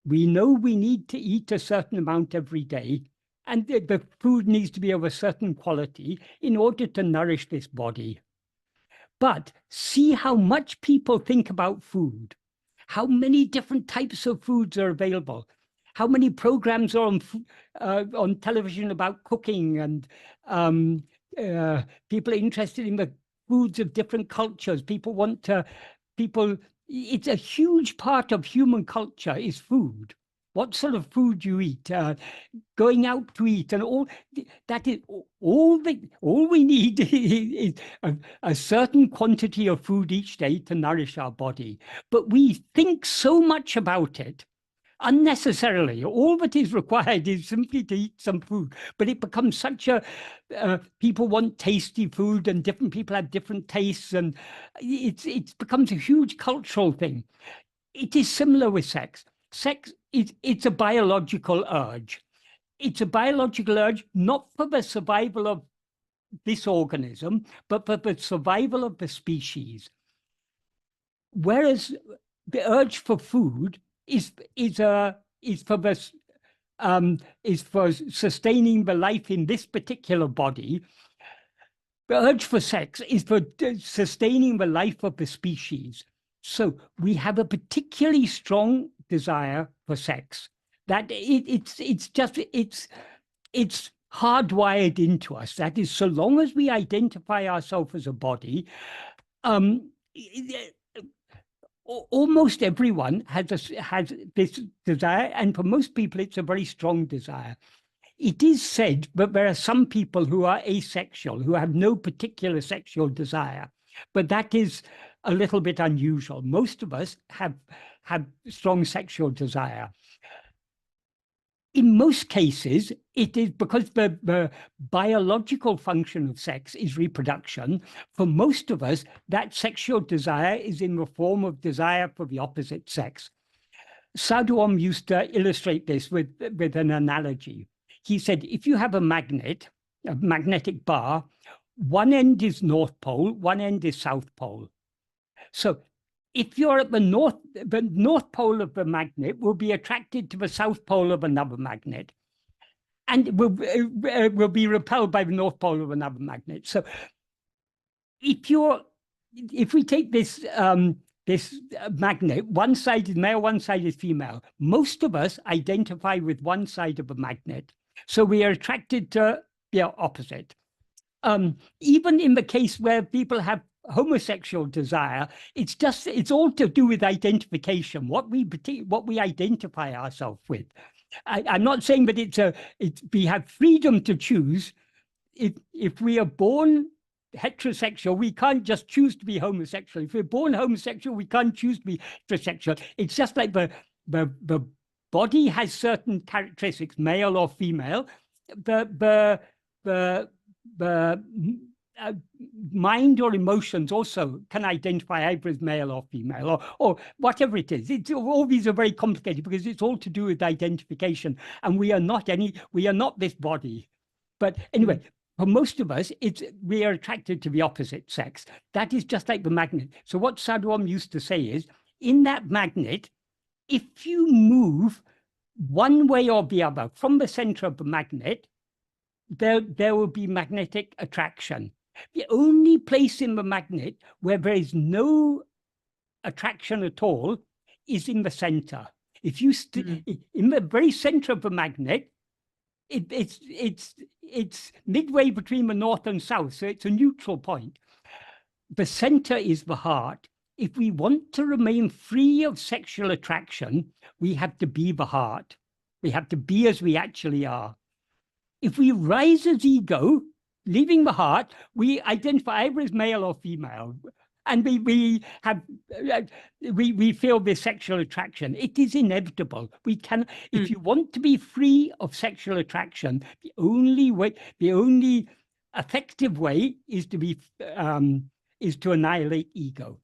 We know we need to eat a certain amount every day, and the food needs to be of a certain quality in order to nourish this body. But see how much people think about food, how many different types of foods are available, how many programs are on television about cooking, and people are interested in the foods of different cultures. It's a huge part of human culture is food. What sort of food you eat, going out to eat, and all that is all we need is a certain quantity of food each day to nourish our body. But we think so much about it unnecessarily. All that is required is simply to eat some food, but it becomes such a people want tasty food, and different people have different tastes, and it becomes a huge cultural thing. It is similar with sex. Sex it's a biological urge. It's a biological urge not for the survival of this organism, but for the survival of the species. Whereas the urge for food is for sustaining the life in this particular body. The urge for sex is for sustaining the life of the species. So we have a particularly strong desire for sex that it's hardwired into us. That is, so long as we identify ourselves as a body, almost everyone has this desire, and for most people it's a very strong desire. It is said that there are some people who are asexual, who have no particular sexual desire, but that is a little bit unusual. Most of us have strong sexual desire. In most cases, it is because the biological function of sex is reproduction. For most of us, that sexual desire is in the form of desire for the opposite sex. Sadhuam used to illustrate this with an analogy. He said, if you have a magnetic bar, one end is North Pole, one end is South Pole. So if you're at the North Pole of the magnet will be attracted to the South Pole of another magnet, and will be repelled by the North Pole of another magnet. So if we take this magnet, one side is male, one side is female. Most of us identify with one side of the magnet, so we are attracted to the opposite. Even in the case where people have homosexual desire, it's all to do with identification, what we identify ourselves with. I'm not saying that we have freedom to choose. If we are born heterosexual, we can't just choose to be homosexual. If we're born homosexual, we can't choose to be heterosexual. It's just like the body has certain characteristics, male or female. The mind or emotions also can identify either as male or female, or whatever it is. All these are very complicated because it's all to do with identification, and we are not this body. But anyway, for most of us, we are attracted to the opposite sex. That is just like the magnet. So what Sadhuam used to say is, in that magnet, if you move one way or the other from the center of the magnet, there will be magnetic attraction. The only place in the magnet where there is no attraction at all is in the center. If you in the very center of the magnet, it's midway between the north and south, so it's a neutral point. The center is the heart. If we want to remain free of sexual attraction, we have to be the heart. We have to be as we actually are. If we rise as ego, leaving the heart, we identify either as male or female, and we feel this sexual attraction. It is inevitable. We can, if you want to be free of sexual attraction, the only effective way is to annihilate ego.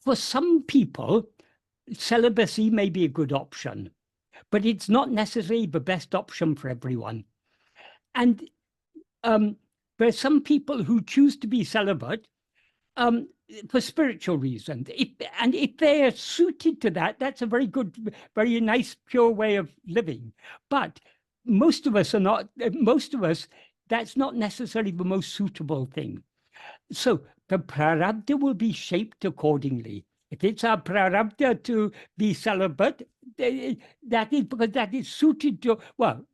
For some people, celibacy may be a good option, but it's not necessarily the best option for everyone. And there are some people who choose to be celibate for spiritual reasons. If they are suited to that, that's a very good, very nice, pure way of living. But most of us are not, that's not necessarily the most suitable thing. So the prarabdha will be shaped accordingly. If it's our prarabdha to be celibate, that is because that is suited to, well,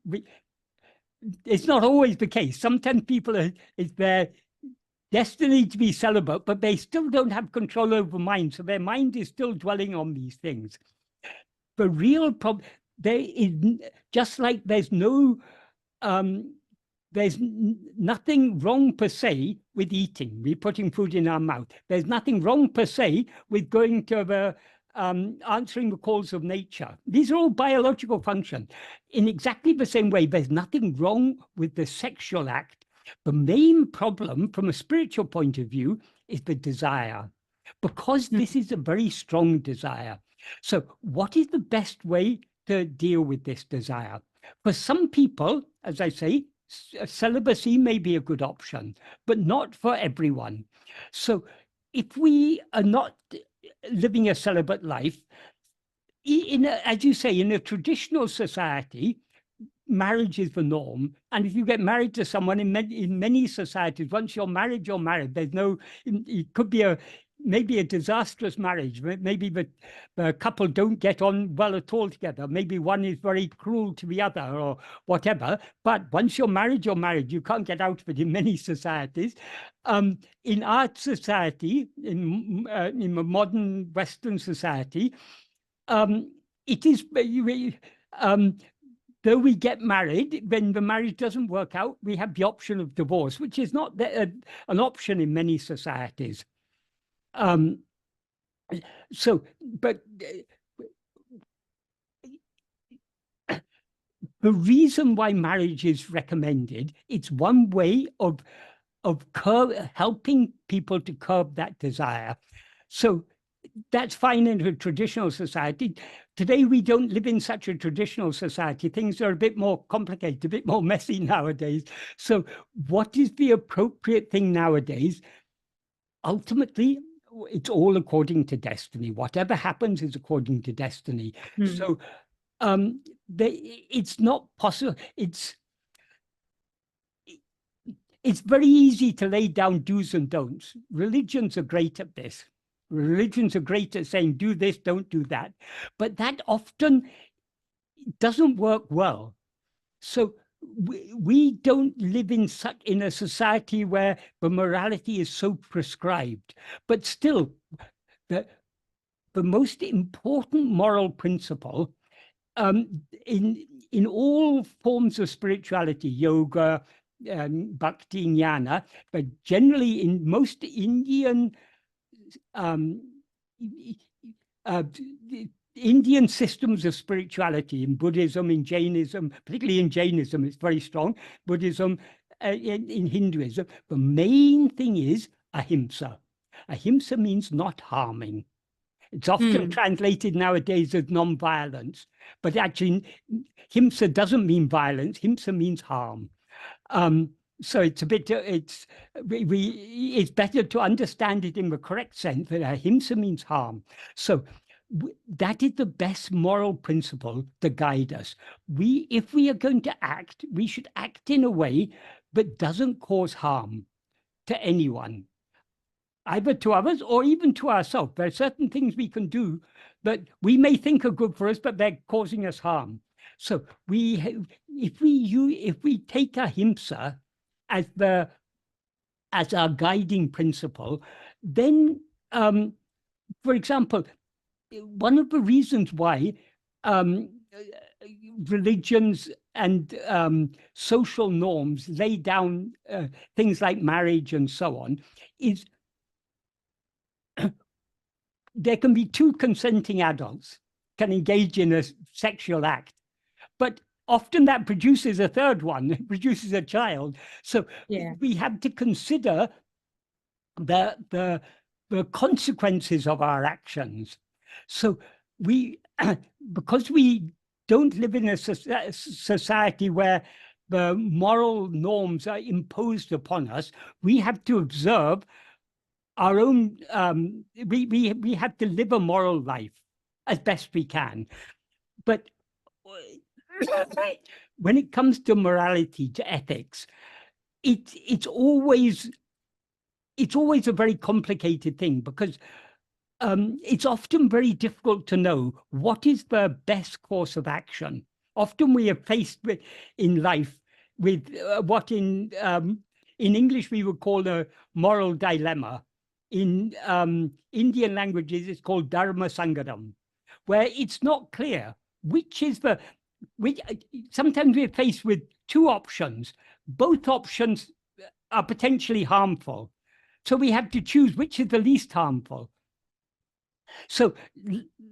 it's not always the case. Sometimes people it's their destiny to be celibate, but they still don't have control over mind. So their mind is still dwelling on these things. The real problem, there is, just like there's nothing wrong per se with eating, we're putting food in our mouth. There's nothing wrong per se with going to the answering the calls of nature. These are all biological functions. In exactly the same way, there's nothing wrong with the sexual act. The main problem from a spiritual point of view is the desire, because this is a very strong desire. So what is the best way to deal with this desire? For some people, as I say, celibacy may be a good option, but not for everyone. So if we are not living a celibate life, as you say, in a traditional society, marriage is the norm. And if you get married to someone in many societies, once you're married, you're married. There's no, it could be maybe a disastrous marriage. Maybe the couple don't get on well at all together. Maybe one is very cruel to the other or whatever. But once you're married, you're married. You can't get out of it in many societies. In our society, in a modern Western society, it is, though we get married, when the marriage doesn't work out, we have the option of divorce, which is not an option in many societies. But the reason why marriage is recommended, it's one way of helping people to curb that desire. So that's fine in a traditional society. Today, we don't live in such a traditional society. Things are a bit more complicated, a bit more messy nowadays. So what is the appropriate thing nowadays? Ultimately, it's all according to destiny. Whatever happens is according to destiny. So it's not possible. It's very easy to lay down do's and don'ts. Religions are great at this. Religions are great at saying, do this, don't do that. But that often doesn't work well. So we don't live in a society where the morality is so prescribed. But still, the most important moral principle in all forms of spirituality, yoga, bhakti, jnana, but generally in most Indian Indian systems of spirituality, in Buddhism, in Jainism, particularly in Jainism, it's very strong, Buddhism, in Hinduism, the main thing is ahimsa. Ahimsa means not harming. It's often translated nowadays as non-violence, but actually himsa doesn't mean violence, himsa means harm. So it's a bit, it's better to understand it in the correct sense that ahimsa means harm. So that is the best moral principle to guide us. If we are going to act, we should act in a way that doesn't cause harm to anyone. either to others or even to ourselves. There are certain things we can do that we may think are good for us, but they're causing us harm. So if we take ahimsa as our guiding principle, then, for example, one of the reasons why religions and social norms lay down things like marriage and so on is there can be two consenting adults can engage in a sexual act, but often that produces a third one, produces a child. So we have to consider the consequences of our actions. So because we don't live in a society where the moral norms are imposed upon us, we have to observe our own, we have to live a moral life as best we can. But when it comes to morality, to ethics, it's always a very complicated thing, because it's often very difficult to know what is the best course of action. Often we are faced with, in life, with what in English we would call a moral dilemma. In Indian languages, it's called dharma sangadam, where it's not clear which is sometimes we're faced with two options. Both options are potentially harmful. So we have to choose which is the least harmful. So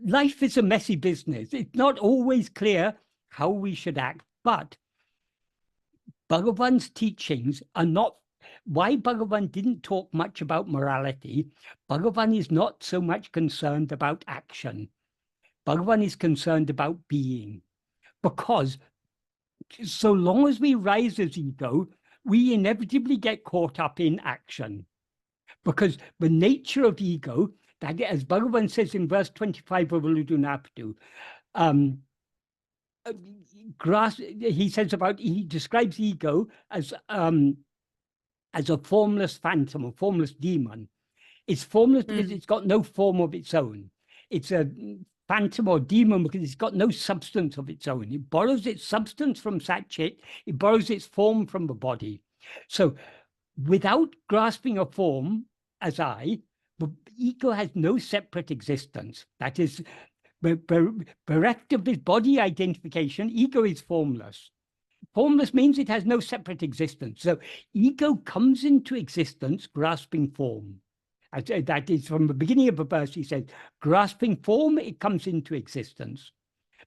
life is a messy business. It's not always clear how we should act, but Bhagavan's teachings are not. Why Bhagavan didn't talk much about morality? Bhagavan is not so much concerned about action. Bhagavan is concerned about being, because so long as we rise as ego, we inevitably get caught up in action, because the nature of ego, that, as Bhagavan says in verse 25 of Uڵḷadu Nāṛpadu, he describes ego as a formless phantom, a formless demon. It's formless because it's got no form of its own. It's a phantom or demon because it's got no substance of its own. It borrows its substance from Satchit, it borrows its form from the body. So without grasping a form as I, the ego has no separate existence. That is, bereft of this body identification, ego is formless. Formless means it has no separate existence. So ego comes into existence grasping form. That is from the beginning of the verse, he says, grasping form, it comes into existence.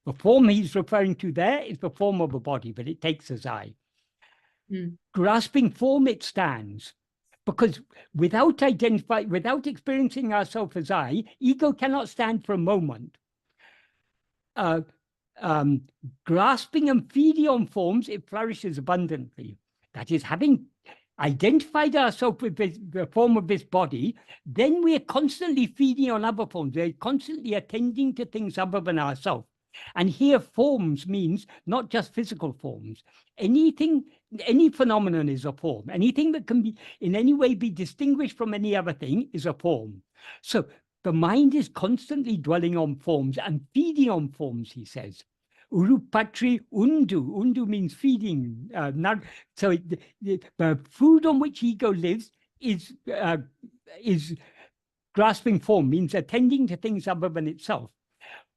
The form he's referring to there is the form of a body, but it takes as I. Grasping form, it stands. Because without experiencing ourselves as I, ego cannot stand for a moment. Grasping and feeding on forms, it flourishes abundantly. That is, having identified ourselves with the form of this body, then we are constantly feeding on other forms. We're constantly attending to things other than ourselves. And here forms means not just physical forms. Anything, any phenomenon is a form. Anything that can be in any way be distinguished from any other thing is a form. So the mind is constantly dwelling on forms and feeding on forms, he says. Urupatri undu. Undu means feeding. So the food on which ego lives is grasping form, means attending to things other than itself.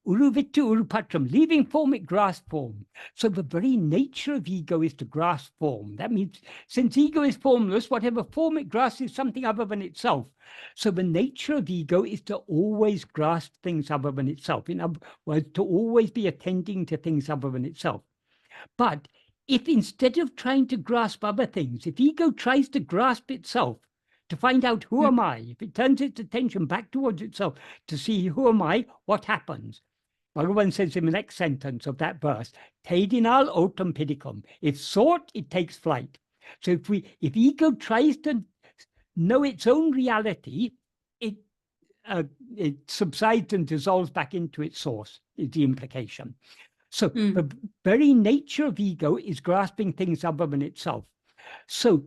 Uruvittu urupatram, leaving form, it grasps form. So the very nature of ego is to grasp form. That means since ego is formless, whatever form it grasps is something other than itself. So the nature of ego is to always grasp things other than itself. In other words, to always be attending to things other than itself. But if instead of trying to grasp other things, if ego tries to grasp itself, to find out who am I, if it turns its attention back towards itself to see who am I, what happens? Bhagavan says in the next sentence of that verse, Tedinal otam pidicum. If sought, it takes flight. So if ego tries to know its own reality, it subsides and dissolves back into its source, is the implication. So the very nature of ego is grasping things other than itself. So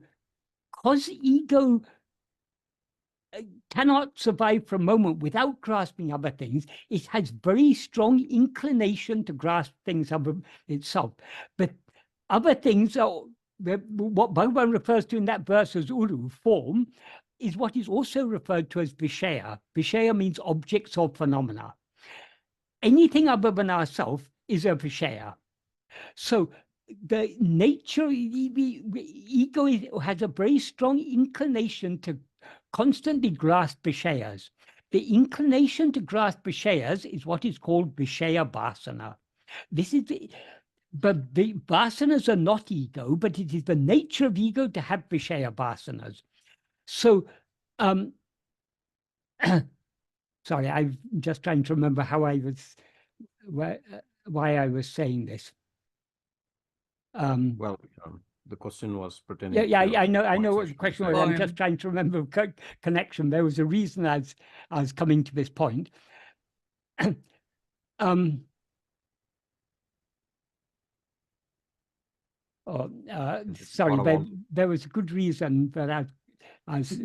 because ego cannot survive for a moment without grasping other things. It has very strong inclination to grasp things of itself. But other things are what Bhagavan refers to in that verse as uru, form, is what is also referred to as vishaya. Vishaya means objects or phenomena. Anything other than ourselves is a vishaya. So the nature, ego has a very strong inclination to constantly grasp vishayas. The inclination to grasp vishayas is what is called vishaya vasana. This is but the vasanas are not ego, but it is the nature of ego to have vishaya vasanas. So, sorry, I'm just trying to remember how I was, why I was saying this. Well, the question was pertaining. Yeah, to I know what the section question said. was. I'm just trying to remember connection. There was a reason I was coming to this point. Sorry, there was a good reason, but I was.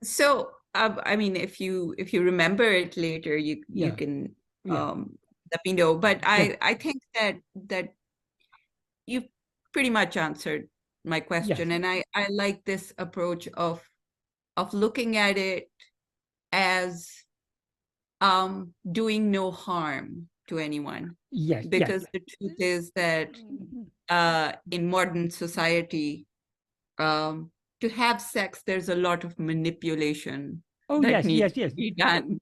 So I mean, if you remember it later, you can let me know. But I think that you pretty much answered my question, and I like this approach of looking at it as doing no harm to anyone. Yes. Because the truth is that in modern society, to have sex, there's a lot of manipulation that needs to be done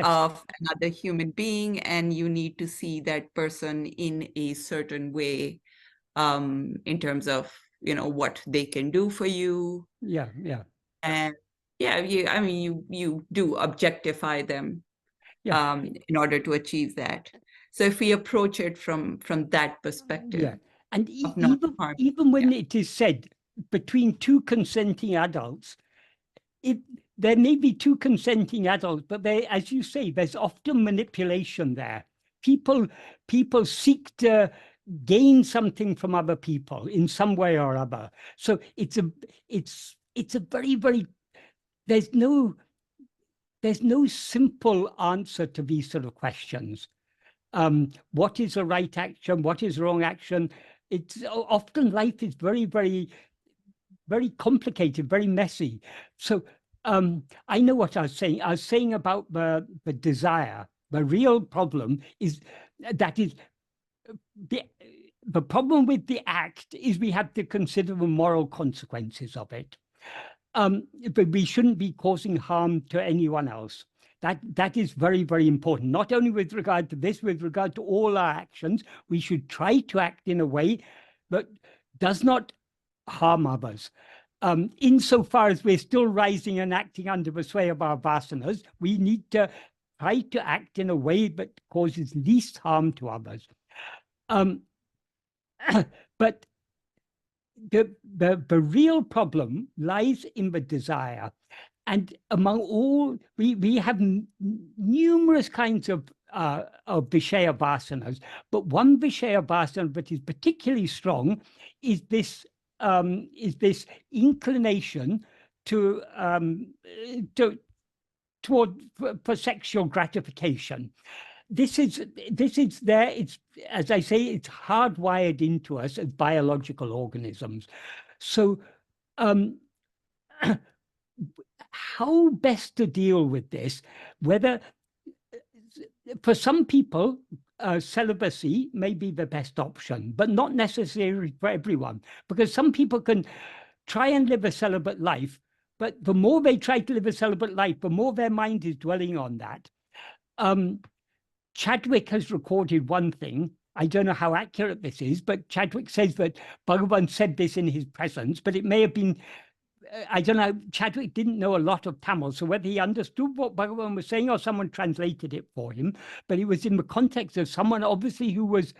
of another human being, and you need to see that person in a certain way, in terms of, you know, what they can do for you. And I mean, you do objectify them in order to achieve that. So if we approach it from that perspective, and even when it is said between two consenting adults, there may be two consenting adults, but as you say, there's often manipulation there. People seek to gain something from other people in some way or other. So it's a very, very, there's no simple answer to these sort of questions. What is a right action? What is wrong action? It's often life is very, very, very complicated, very messy. So I know what I was saying. I was saying about the desire. The real problem is that is the problem with the act is we have to consider the moral consequences of it. But we shouldn't be causing harm to anyone else. That is very, very important. Not only with regard to this, with regard to all our actions, we should try to act in a way that does not harm others. Insofar as we're still rising and acting under the sway of our vasanas, we need to try to act in a way that causes least harm to others. But the real problem lies in the desire. And among all, we have numerous kinds of vishaya vasanas, but one vishaya vasana that is particularly strong is this inclination toward sexual gratification. This is there. It's, as I say, it's hardwired into us as biological organisms. So how best to deal with this? Whether for some people, celibacy may be the best option, but not necessarily for everyone, because some people can try and live a celibate life, but the more they try to live a celibate life, the more their mind is dwelling on that. Chadwick has recorded one thing. I don't know how accurate this is, but Chadwick says that Bhagavan said this in his presence, but it may have been, I don't know, Chadwick didn't know a lot of Tamil, so whether he understood what Bhagavan was saying or someone translated it for him, but it was in the context of someone obviously who was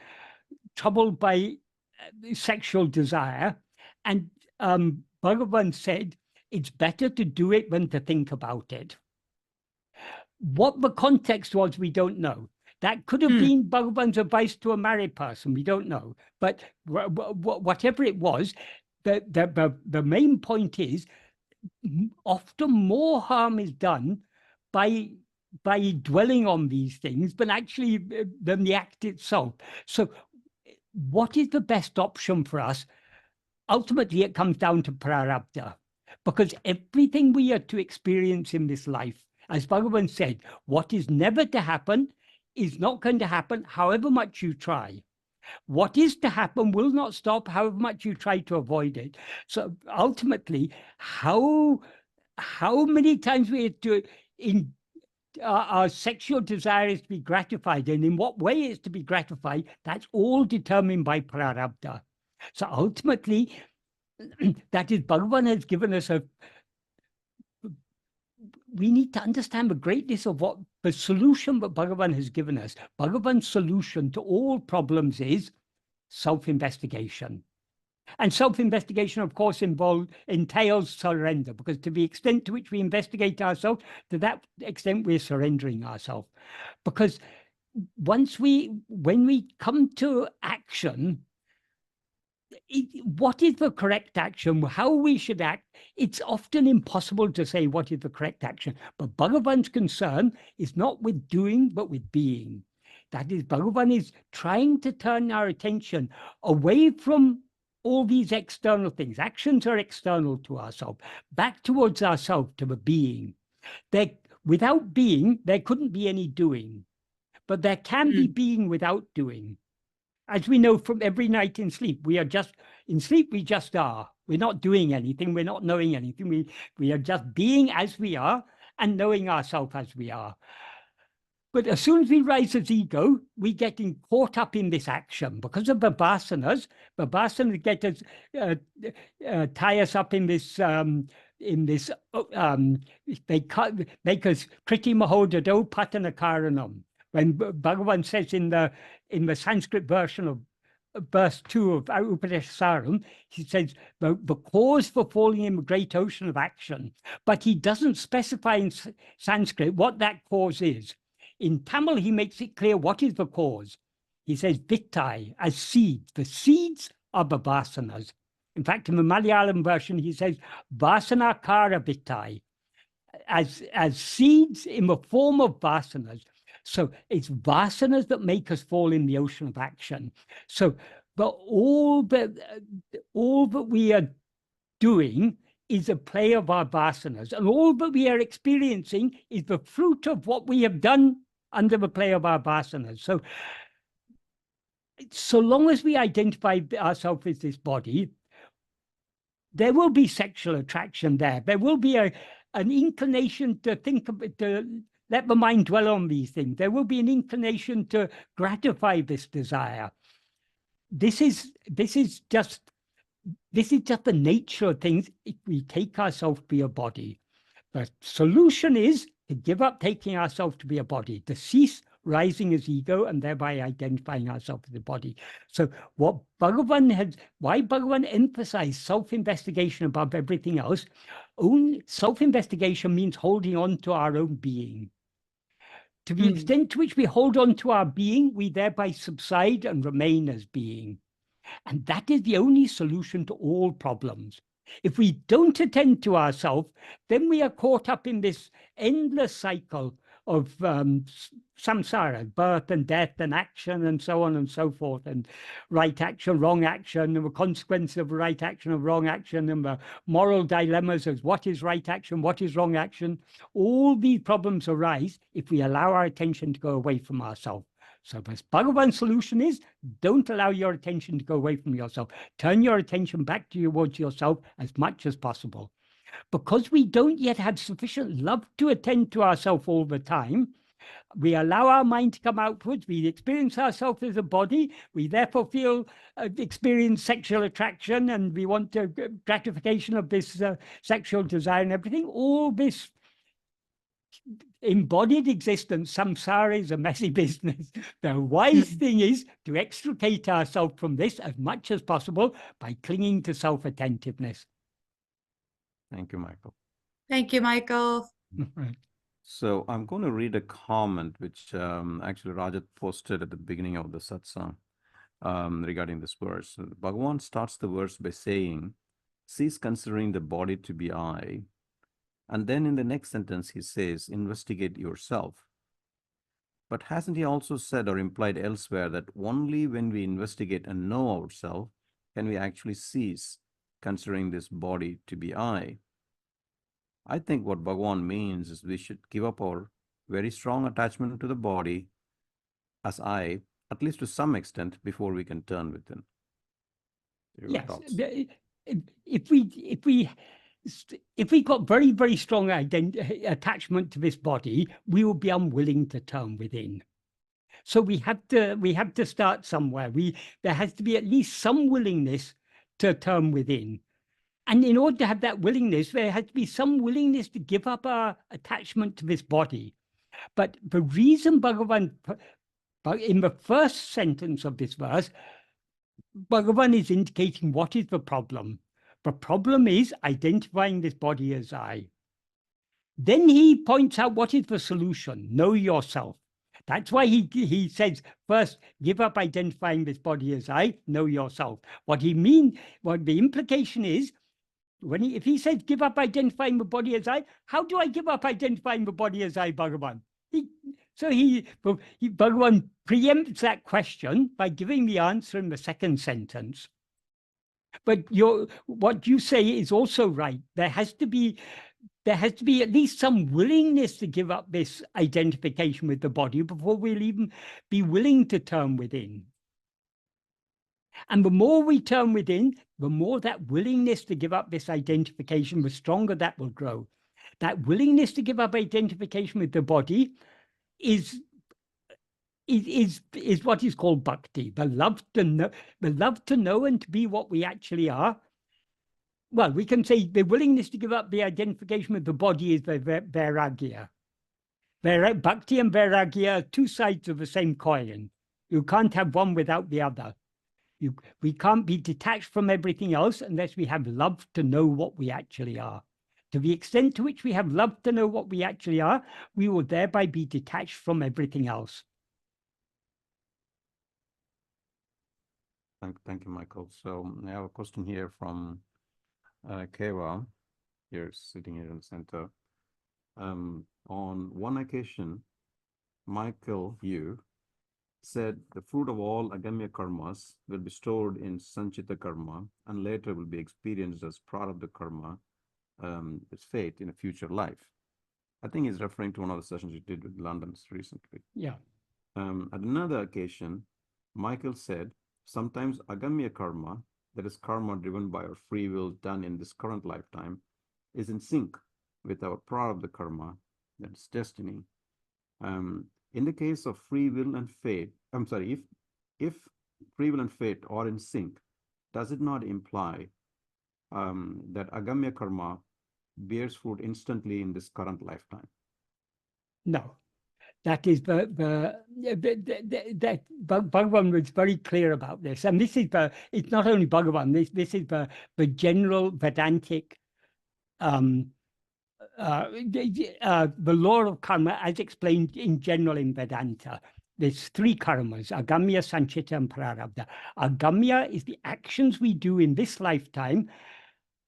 troubled by sexual desire. And Bhagavan said, it's better to do it than to think about it. What the context was, we don't know. That could have been Bhagavan's advice to a married person. We don't know. But whatever it was, the main point is often more harm is done by dwelling on these things than actually than the act itself. So what is the best option for us? Ultimately, it comes down to prarabdha, because everything we are to experience in this life, as Bhagavan said, what is never to happen is not going to happen however much you try. What is to happen will not stop however much you try to avoid it. So ultimately, how many times we have to our sexual desire is to be gratified, and in what way it's to be gratified, that's all determined by prarabdha. So ultimately, that is, Bhagavan has given us we need to understand the greatness of what the solution that Bhagavan has given us. Bhagavan's solution to all problems is self-investigation. And self-investigation, of course, entails surrender, because to the extent to which we investigate ourselves, to that extent we're surrendering ourselves. Because when we come to action, what is the correct action, how we should act, it's often impossible to say what is the correct action. But Bhagavan's concern is not with doing, but with being. That is, Bhagavan is trying to turn our attention away from all these external things. Actions are external to ourselves, back towards ourselves, to the being. Without being, there couldn't be any doing, but there can be being without doing. As we know from every night in sleep, we just are. We're not doing anything, we're not knowing anything. We are just being as we are and knowing ourselves as we are. But as soon as we rise as ego, we get caught up in this action because of the vasanas. The vasanas get us, tie us up in this. They make us kriti mahodado patanakaranam. When Bhagavan says in the Sanskrit version of verse 2 of Upanishasaram, he says the cause for falling in the great ocean of action, but he doesn't specify in Sanskrit what that cause is. In Tamil, he makes it clear what is the cause. He says vittai, as seeds. The seeds are the vasanas. In fact, in the Malayalam version, he says vasanakara vittai, as seeds in the form of vasanas. So it's vasanas that make us fall in the ocean of action. So all that we are doing is a play of our vasanas, and all that we are experiencing is the fruit of what we have done under the play of our vasanas. So long as we identify ourselves as this body, there will be sexual attraction there. There will be an inclination to think of it, to let the mind dwell on these things. There will be an inclination to gratify this desire. This is just the nature of things if we take ourselves to be a body. The solution is to give up taking ourselves to be a body, to cease rising as ego and thereby identifying ourselves as a body. So why Bhagavan emphasized self-investigation above everything else? Self-investigation means holding on to our own being. To the extent to which we hold on to our being, we thereby subside and remain as being. And that is the only solution to all problems. If we don't attend to ourselves, then we are caught up in this endless cycle of samsara, birth and death and action and so on and so forth, and right action, wrong action, and the consequences of right action, of wrong action, and the moral dilemmas of what is right action, what is wrong action. All these problems arise if we allow our attention to go away from ourselves. So the Bhagavan's solution is, don't allow your attention to go away from yourself. Turn your attention back towards yourself as much as possible. Because we don't yet have sufficient love to attend to ourselves all the time, we allow our mind to come outwards. We experience ourselves as a body. We therefore experience sexual attraction, and we want gratification of this sexual desire and everything. All this embodied existence, samsara, is a messy business. The wise thing is to extricate ourselves from this as much as possible by clinging to self-attentiveness. Thank you, Michael. Thank you, Michael. So I'm going to read a comment which actually Rajat posted at the beginning of the satsang regarding this verse. Bhagavan starts the verse by saying, cease considering the body to be I And then in the next sentence, he says, investigate yourself. But hasn't he also said or implied elsewhere that only when we investigate and know ourselves can we actually cease considering this body to be I? I think what Bhagavan means is we should give up our very strong attachment to the body as I, at least to some extent, before we can turn within. Your Yes, thoughts? if we got very, very strong attachment to this body, we will be unwilling to turn within. So we have to start somewhere. There has to be at least some willingness to turn within. And in order to have that willingness, there has to be some willingness to give up our attachment to this body. But the reason Bhagavan, in the first sentence of this verse, Bhagavan is indicating what is the problem. The problem is identifying this body as I. Then he points out what is the solution. Know yourself. That's why he says, first, give up identifying this body as I, know yourself. What the implication is, if he says, give up identifying the body as I, how do I give up identifying the body as I, Bhagavan? Bhagavan preempts that question by giving the answer in the second sentence. But what you say is also right. There has to be at least some willingness to give up this identification with the body before we'll even be willing to turn within. And the more we turn within, the more that willingness to give up this identification, the stronger that will grow. That willingness to give up identification with the body is what is called bhakti, the love to know and to be what we actually are. Well, we can say the willingness to give up the identification with the body is the vairagya. Bhakti and vairagya are two sides of the same coin. You can't have one without the other. We can't be detached from everything else unless we have love to know what we actually are. To the extent to which we have love to know what we actually are, we will thereby be detached from everything else. Thank you, Michael. So I have a question here from Keva, here sitting here in the center. On one occasion, Michael, you said the fruit of all agamya karmas will be stored in sanchita karma and later will be experienced as prarabdha karma, its fate in a future life. I think he's referring to one of the sessions you did with London recently. Yeah. At another occasion, Michael said, sometimes agamya karma, that is karma driven by our free will done in this current lifetime, is in sync with our prarabdha karma, that is destiny. In the case of free will and fate, if free will and fate are in sync, does it not imply that agamya karma bears fruit instantly in this current lifetime? No. That is that Bhagavan was very clear about this, and this is it's not only Bhagavan. This is the general Vedantic, the law of karma as explained in general in Vedanta. There's three karmas: agamya, sanchita, and prarabdha. Agamya is the actions we do in this lifetime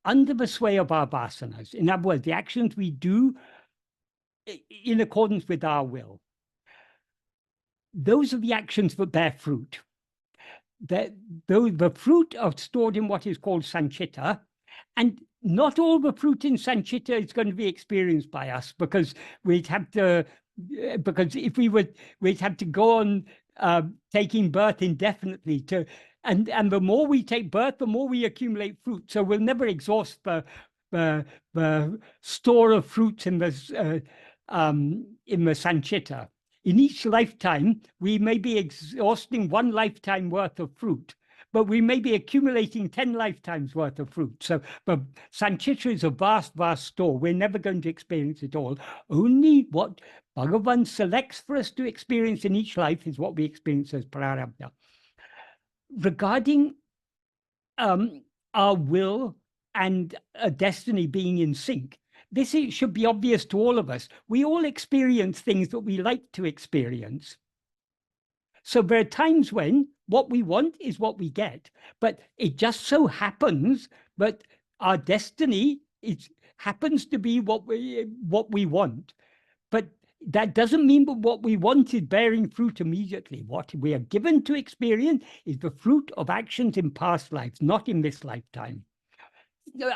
under the sway of our vasanas. In other words, the actions we do in accordance with our will. Those are the actions that bear fruit. The fruit are stored in what is called sanchita, and not all the fruit in sanchita is going to be experienced by us, because we'd have to go on taking birth indefinitely and the more we take birth, the more we accumulate fruit. So we'll never exhaust the store of fruits in the sanchita. In each lifetime, we may be exhausting one lifetime worth of fruit, but we may be accumulating 10 lifetimes worth of fruit. So, but sanchita is a vast, vast store. We're never going to experience it all. Only what Bhagavan selects for us to experience in each life is what we experience as prarabdha. Regarding our will and a destiny being in sync, this should be obvious to all of us. We all experience things that we like to experience. So there are times when what we want is what we get, but it just so happens that our destiny it happens to be what we want, but that doesn't mean that what we want is bearing fruit immediately. What we are given to experience is the fruit of actions in past lives, not in this lifetime.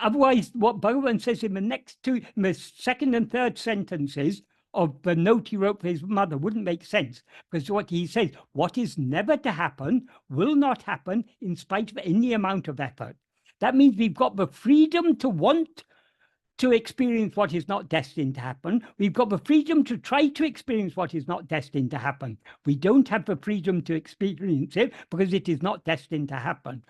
Otherwise, what Bhagavan says in the second and third sentences of the note he wrote for his mother wouldn't make sense, because what he says, what is never to happen will not happen in spite of any amount of effort. That means we've got the freedom to want to experience what is not destined to happen. We've got the freedom to try to experience what is not destined to happen. We don't have the freedom to experience it because it is not destined to happen.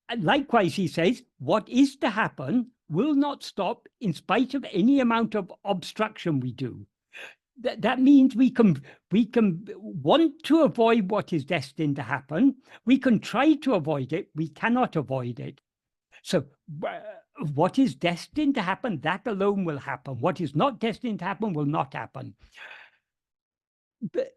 And likewise, he says, what is to happen will not stop in spite of any amount of obstruction we do. That means we can want to avoid what is destined to happen. We can try to avoid it. We cannot avoid it. So what is destined to happen, that alone will happen. What is not destined to happen will not happen. But,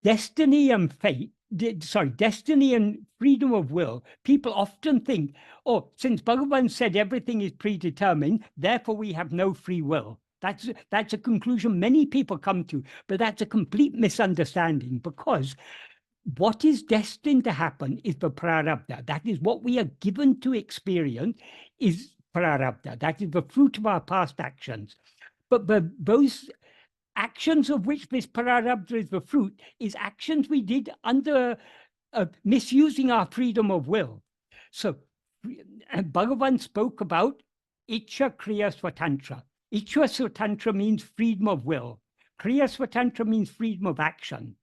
destiny and fate, destiny and freedom of will, people often think, oh, since Bhagavan said everything is predetermined, therefore we have no free will. That's a conclusion many people come to, but that's a complete misunderstanding, because what is destined to happen is the prarabdha. That is what we are given to experience, is prarabdha. That is the fruit of our past actions. But those actions of which this prarabdha is the fruit is actions we did under misusing our freedom of will. So Bhagavan spoke about Icha Kriya Swatantra. Icha Swatantra means freedom of will. Kriya Swatantra means freedom of action.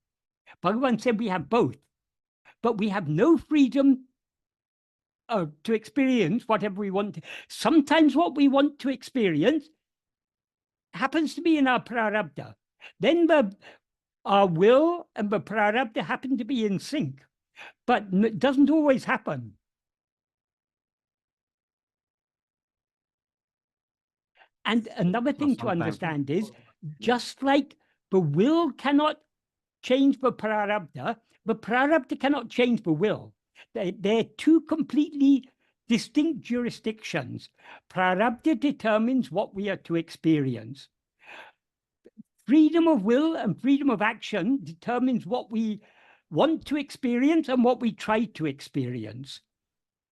Bhagavan said we have both, but we have no freedom to experience whatever we want. Sometimes what we want to experience happens to be in our prarabdha. Then our will and the prarabdha happen to be in sync, but it doesn't always happen. And another thing to understand is, just like the will cannot change the prarabdha cannot change the will. They're two completely distinct jurisdictions. Prarabdha determines what we are to experience. Freedom of will and freedom of action determines what we want to experience and what we try to experience.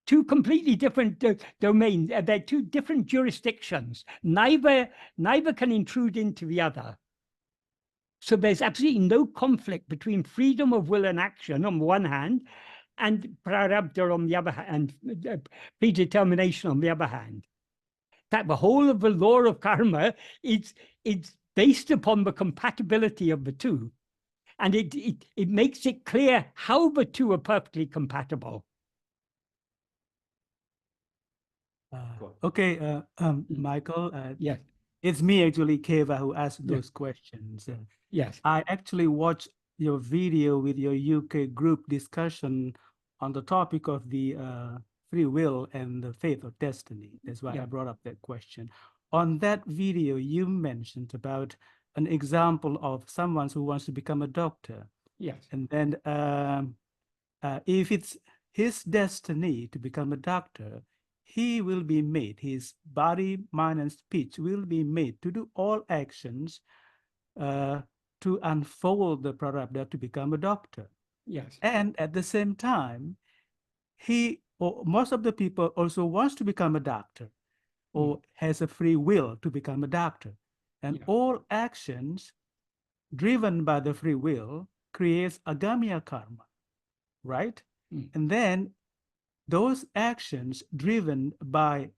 Two completely different domains. They're two different jurisdictions. Neither can intrude into the other. So there's absolutely no conflict between freedom of will and action on the one hand, and prarabdha on the other hand, and predetermination on the other hand. In fact, the whole of the law of karma is based upon the compatibility of the two. And it makes it clear how the two are perfectly compatible. Okay, Michael. Yes. It's me, actually, Keva, who asked those questions. Yes. I actually watched your video with your UK group discussion on the topic of the free will and the faith of destiny. That's why I brought up that question. On that video, you mentioned about an example of someone who wants to become a doctor. Yes. And then if it's his destiny to become a doctor, he will be made, his body, mind, and speech will be made to do all actions to unfold the prarabdha to become a doctor. Yes. And at the same time, he or most of the people also wants to become a doctor or has a free will to become a doctor. And all actions driven by the free will creates agamiya karma, right? And then those actions driven by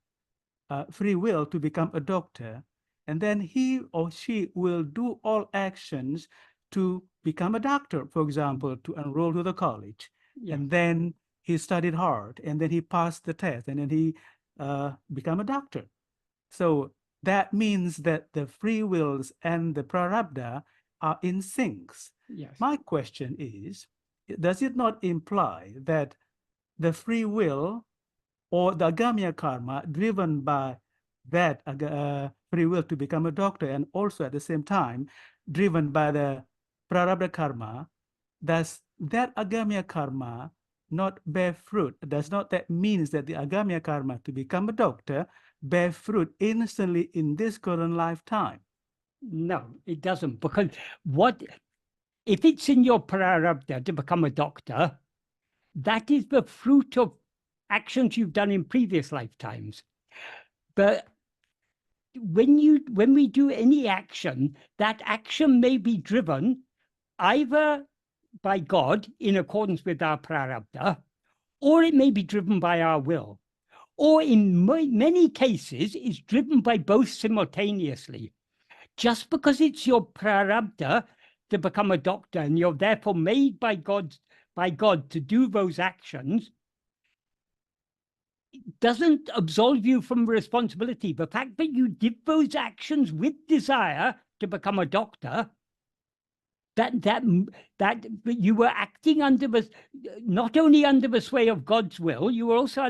free will to become a doctor, and then he or she will do all actions to become a doctor, for example, to enroll to the college. And then he studied hard, and then he passed the test, and then he become a doctor. So that means that the free wills and the prarabdha are in syncs. Yes. My question is, does it not imply that the free will or the agamiya karma driven by that free will to become a doctor, and also at the same time driven by the prarabdha karma, does that agamiya karma not bear fruit, does not that means that the agamya karma to become a doctor bear fruit instantly in this current lifetime? No, it doesn't, because if it's in your prarabdha to become a doctor, that is the fruit of actions you've done in previous lifetimes. But when we do any action, that action may be driven either by God in accordance with our prarabdha, or it may be driven by our will, or in many cases is driven by both simultaneously. Just because it's your prarabdha to become a doctor and you're therefore made by God to do those actions, doesn't absolve you from responsibility. The fact that you did those actions with desire to become a doctor, that you were acting not only under the sway of God's will, you were also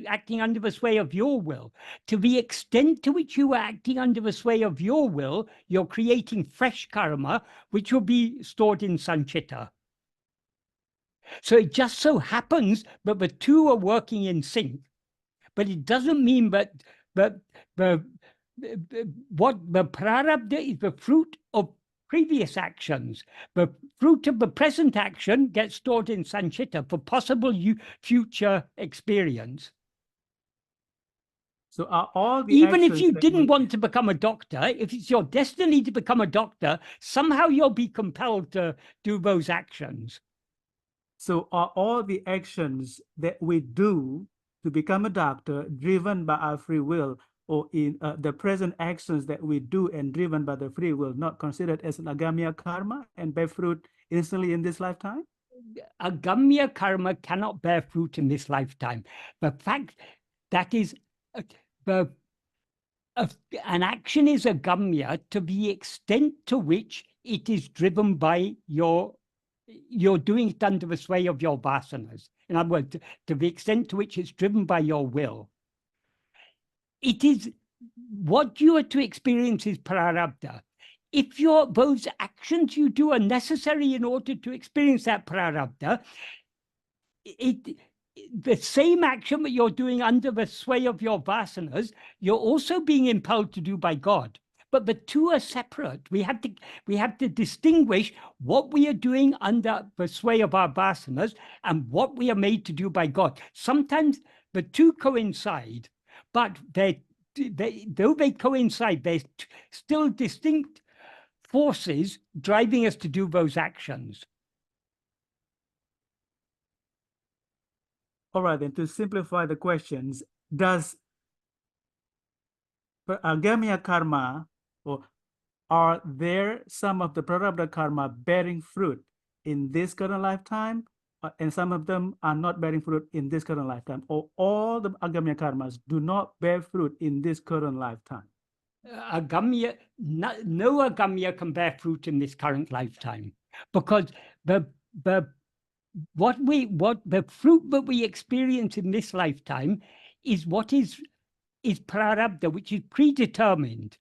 acting under the sway of your will. To the extent to which you were acting under the sway of your will, you're creating fresh karma, which will be stored in sanchita. So it just so happens that the two are working in sync, but it doesn't mean that what the prarabdha is the fruit of previous actions. The fruit of the present action gets stored in sanchita for possible future experience. So are all the even if actions you that didn't want to become a doctor, if it's your destiny to become a doctor, somehow you'll be compelled to do those actions. So are all the actions that we do to become a doctor driven by our free will, or in the present actions that we do and driven by the free will, not considered as an agamya karma and bear fruit instantly in this lifetime? Agamya karma cannot bear fruit in this lifetime. The fact that is, an action is agamya to the extent to which it is driven by you're doing it under the sway of your vasanas. In other words, to the extent to which it's driven by your will. It is what you are to experience is prarabdha. If those actions you do are necessary in order to experience that prarabdha, the same action that you're doing under the sway of your vasanas, you're also being impelled to do by God. But the two are separate. We have to distinguish what we are doing under the sway of our vasanas and what we are made to do by God. Sometimes the two coincide, but though they coincide, they're still distinct forces driving us to do those actions. All right, then, to simplify the questions, does agamya karma, or are there some of the prarabdha karma bearing fruit in this current lifetime, and some of them are not bearing fruit in this current lifetime, or all the agamya karmas do not bear fruit in this current lifetime? Agamya, no agamya can bear fruit in this current lifetime, because the fruit that we experience in this lifetime is what is prarabdha, which is predetermined.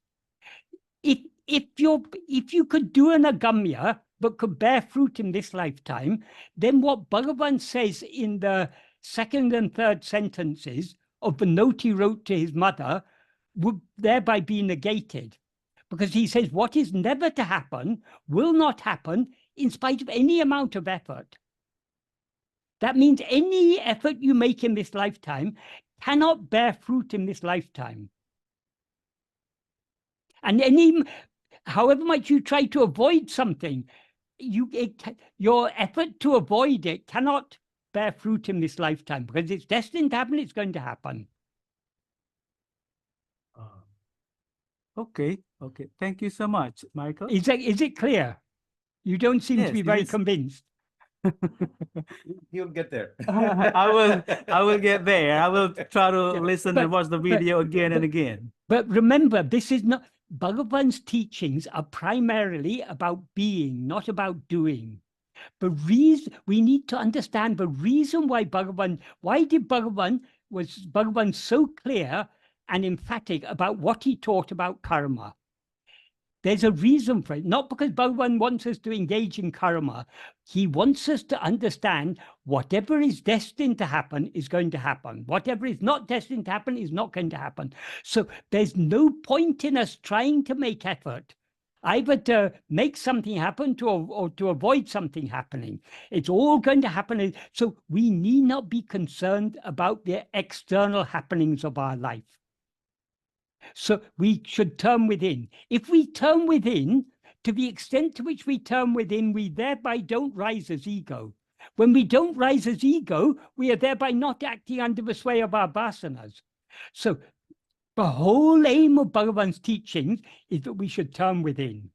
If you could do an agamya but could bear fruit in this lifetime, then what Bhagavan says in the second and third sentences of the note he wrote to his mother would thereby be negated, because he says what is never to happen will not happen in spite of any amount of effort. That means any effort you make in this lifetime cannot bear fruit in this lifetime. And however much you try to avoid something, your effort to avoid it cannot bear fruit in this lifetime, because it's destined to happen, it's going to happen. Okay. Thank you so much, Michael. Is it clear? You don't seem to be very convinced. You'll get there. I will get there. I will try to listen and watch the video again and again. But remember, this is not, Bhagavan's teachings are primarily about being, not about doing. We need to understand the reason why was Bhagavan so clear and emphatic about what he taught about karma. there's a reason for it, not because Bhagavan wants us to engage in karma. He wants us to understand whatever is destined to happen is going to happen. Whatever is not destined to happen is not going to happen. So there's no point in us trying to make effort either to make something happen or to avoid something happening. It's all going to happen. So we need not be concerned about the external happenings of our life. So we should turn within. If we turn within, to the extent to which we turn within, we thereby don't rise as ego. When we don't rise as ego, we are thereby not acting under the sway of our vasanas. So the whole aim of Bhagavan's teachings is that we should turn within.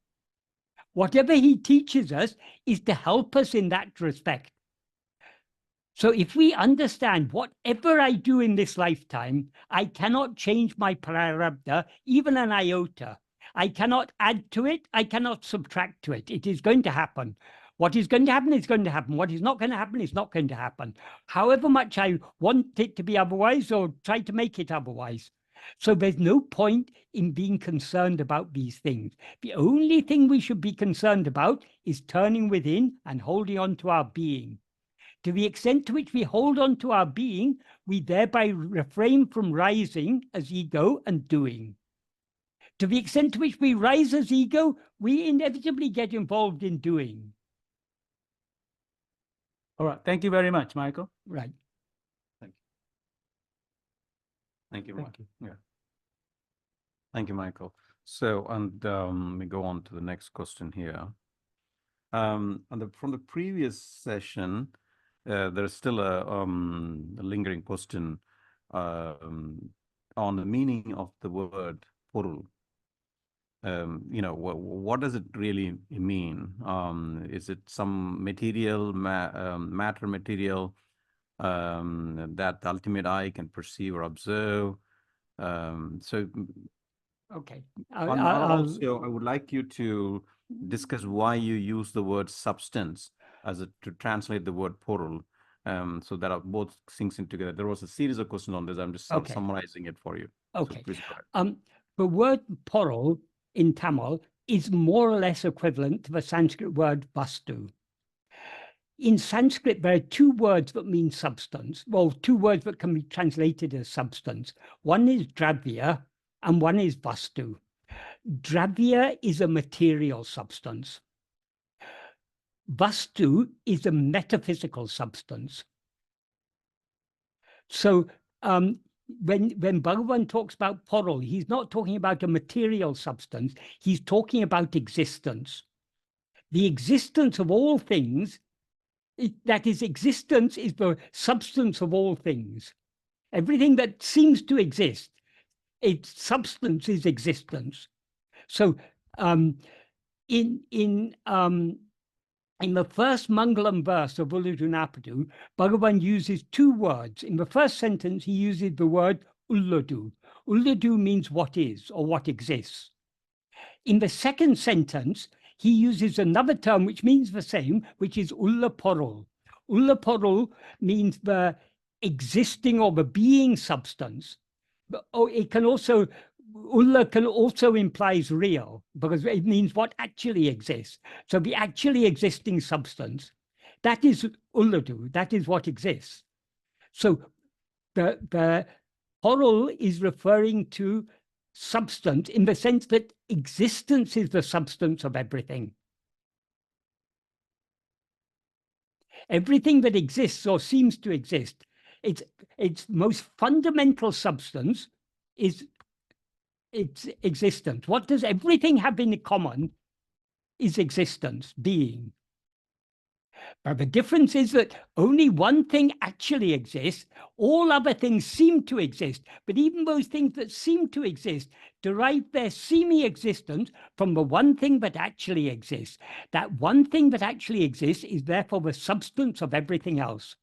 Whatever he teaches us is to help us in that respect. So if we understand whatever I do in this lifetime, I cannot change my prarabdha even an iota. I cannot add to it. I cannot subtract to it. It is going to happen. What is going to happen is going to happen. What is not going to happen is not going to happen. However much I want it to be otherwise or try to make it otherwise. So there's no point in being concerned about these things. The only thing we should be concerned about is turning within and holding on to our being. To the extent to which we hold on to our being, we thereby refrain from rising as ego and doing. To the extent to which we rise as ego, we inevitably get involved in doing. All right. Thank you very much, Michael. Right. Thank you. Thank you. Yeah. Thank you, Michael. So, and we go on to the next question here. From the previous session, there's still a lingering question on the meaning of the word porul. What does it really mean? Is it some material, matter material that the ultimate eye can perceive or observe? Okay. Also, I would like you to discuss why you use the word substance to translate the word porul, so that both sinks in together. There was a series of questions on this. I'm just summarizing it for you. Okay. So please go ahead. The word porul in Tamil is more or less equivalent to the Sanskrit word vastu. In Sanskrit, there are two words that mean substance. Well, two words that can be translated as substance. One is dravya and one is vastu. Dravya is a material substance. Vastu is a metaphysical substance. So when Bhagavan talks about porul, he's not talking about a material substance. He's talking about existence. The existence of all things, that is, existence is the substance of all things. Everything that seems to exist, its substance is existence. So in the first Mangalam verse of Uڵḷadu Nāṛpadu, Bhagavan uses two words. In the first sentence, he uses the word uڵḷadu. Uڵḷadu means what is or what exists. In the second sentence, he uses another term which means the same, which is ullaporul. Ullaporul means the existing or the being substance. It can also, ulla can also implies real, because it means what actually exists. So the actually existing substance, that is uڵḷadu, that is what exists. So the porul is referring to substance in the sense that existence is the substance of everything. Everything that exists or seems to exist, its most fundamental substance is its existence. What does everything have in common is existence, being. But the difference is that only one thing actually exists. All other things seem to exist, but even those things that seem to exist derive their seeming existence from the one thing that actually exists. That one thing that actually exists is therefore the substance of everything else.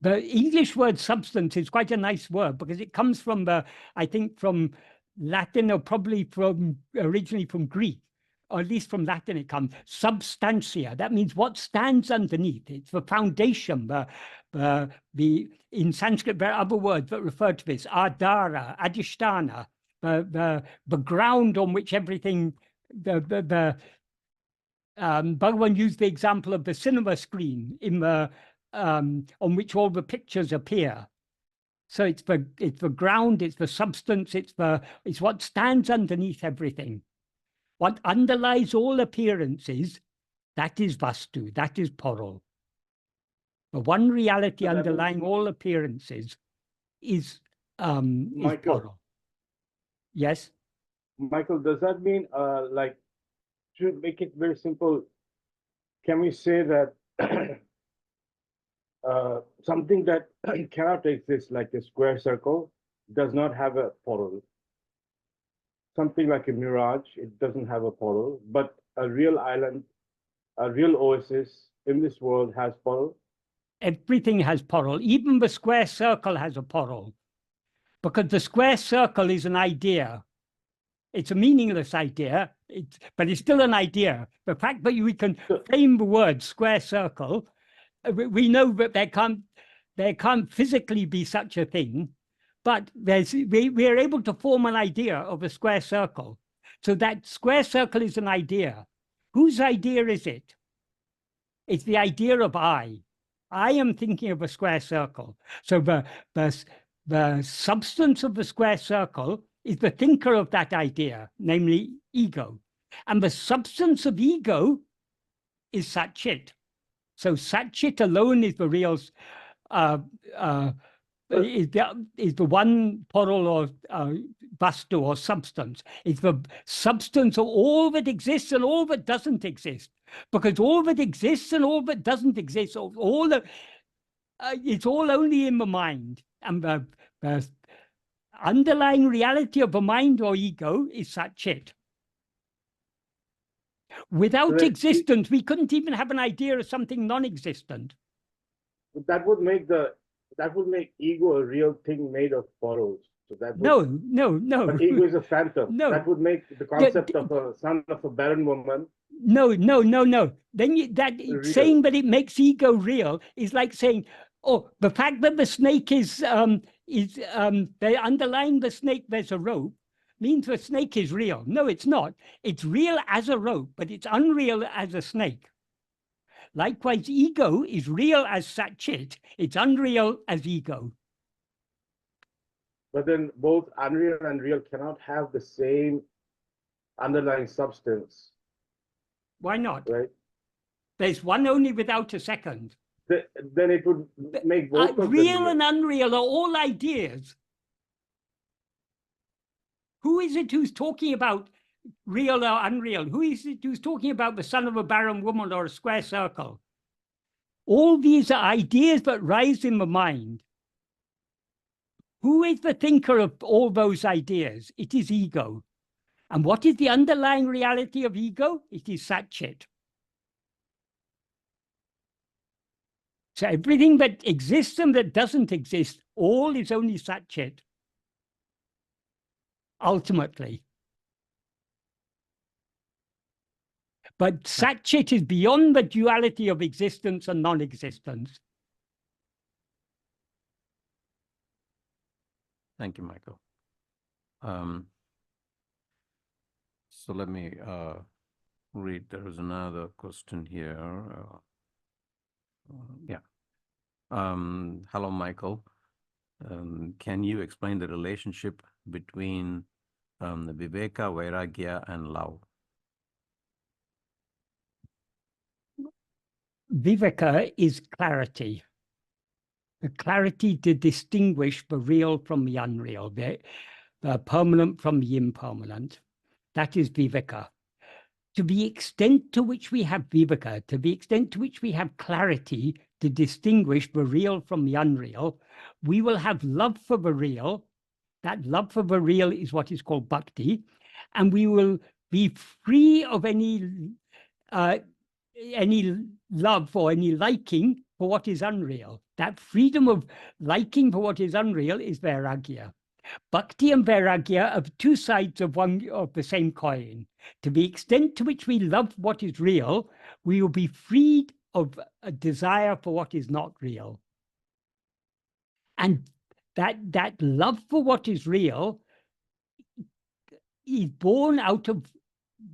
The English word substance is quite a nice word because it comes from I think from Latin, or probably originally from Greek. Or at least from Latin it comes, substantia. That means what stands underneath. It's the foundation. In Sanskrit, there are other words that refer to this. Adhara, adhisthana, the ground on which everything, Bhagavan used the example of the cinema screen in the on which all the pictures appear. So it's the ground, it's the substance, it's what stands underneath everything. What underlies all appearances, that is vastu, that is poral. The one reality underlying all appearances is poral. Yes? Michael, does that mean, like, to make it very simple, can we say that something that cannot exist, like a square circle, does not have a poral? Something like a mirage, it doesn't have a poral, but a real island, a real oasis in this world has poral? Everything has poral. Even the square circle has a poral. Because the square circle is an idea. It's a meaningless idea, but it's still an idea. The fact that we can frame the word square circle, we know that there can't physically be such a thing, but we are able to form an idea of a square circle. So that square circle is an idea. Whose idea is it? It's the idea of I. I am thinking of a square circle. So the substance of the square circle is the thinker of that idea, namely ego. And the substance of ego is Sat-Chit. So Sat-Chit alone is the real, is the one poral or vastu or substance. It's the substance of all that exists and all that doesn't exist. Because all that exists and all that doesn't exist, it's all only in the mind. And the underlying reality of the mind or ego is Sat-Chit. Without existence, we couldn't even have an idea of something non-existent. That would make ego a real thing made of porals. So that would, no. But ego is a phantom. No. That would make the concept of a son of a barren woman. No. Then saying that it makes ego real is like saying, oh, the fact that the snake is underlying the snake, there's a rope, means the snake is real. No, it's not. It's real as a rope, but it's unreal as a snake. Likewise, ego is real as Sat-Chit. It's unreal as ego. But then both unreal and real cannot have the same underlying substance. Why not? Right? There's one only without a second. Then it would make both of them real and unreal are all ideas. Who is it who's talking about real or unreal? Who is it who's talking about the son of a barren woman or a square circle? All these are ideas that rise in the mind. Who is the thinker of all those ideas? It is ego. And what is the underlying reality of ego? It is Sat-Chit. So everything that exists and that doesn't exist, all is only Sat-Chit. Ultimately. But Sat-Chit is beyond the duality of existence and non-existence. Thank you, Michael. So let me read. There is another question here. Hello, Michael. Can you explain the relationship between the viveka, vairagya, and love? Viveka is clarity. The clarity to distinguish the real from the unreal, the permanent from the impermanent. That is viveka. To the extent to which we have viveka, to the extent to which we have clarity to distinguish the real from the unreal, we will have love for the real. That love for the real is what is called bhakti, and we will be free of any love or any liking for what is unreal. That freedom of liking for what is unreal is vairagya. Bhakti and vairagya are two sides of the same coin. To the extent to which we love what is real, we will be freed of a desire for what is not real. And that love for what is real is born out of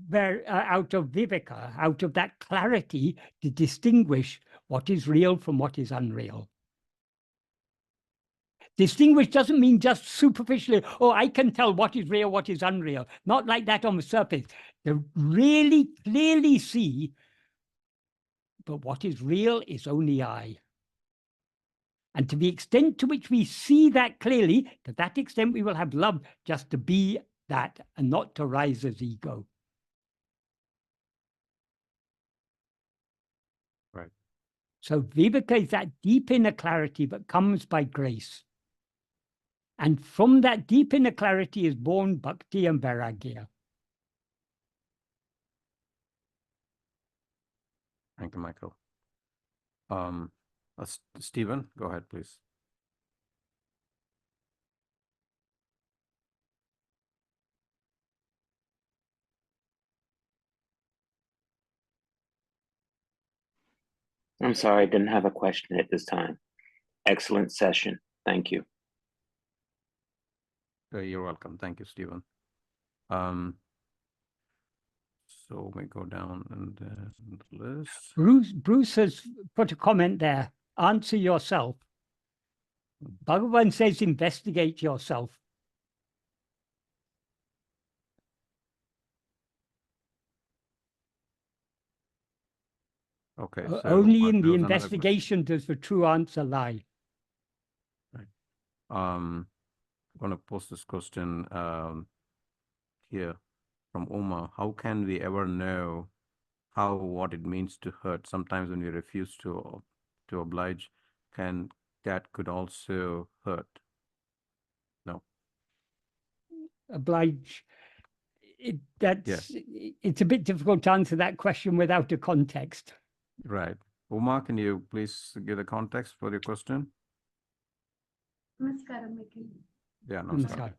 viveka, out of that clarity to distinguish what is real from what is unreal. Distinguish doesn't mean just superficially, oh, I can tell what is real, what is unreal. Not like that on the surface. To really clearly see, but what is real is only I. And to the extent to which we see that clearly, to that extent we will have love just to be that and not to rise as ego. Right. So viveka is that deep inner clarity that comes by grace. And from that deep inner clarity is born bhakti and vairagya. Thank you, Michael. Stephen, go ahead, please. I'm sorry, I didn't have a question at this time. Excellent session. Thank you. You're welcome. Thank you, Stephen. So we go down and the list. Bruce has put a comment there. Answer yourself. Bhagavan says investigate yourself. Okay. Only in the investigation does the true answer lie. Right. I'm going to post this question here from Uma. How can we ever know what it means to hurt? Sometimes when we refuse to oblige, that could also hurt. No. Oblige. It's a bit difficult to answer that question without a context. Right. Uma, can you please give the context for your question? Namaskaram, Michael. Yeah, Namaskar.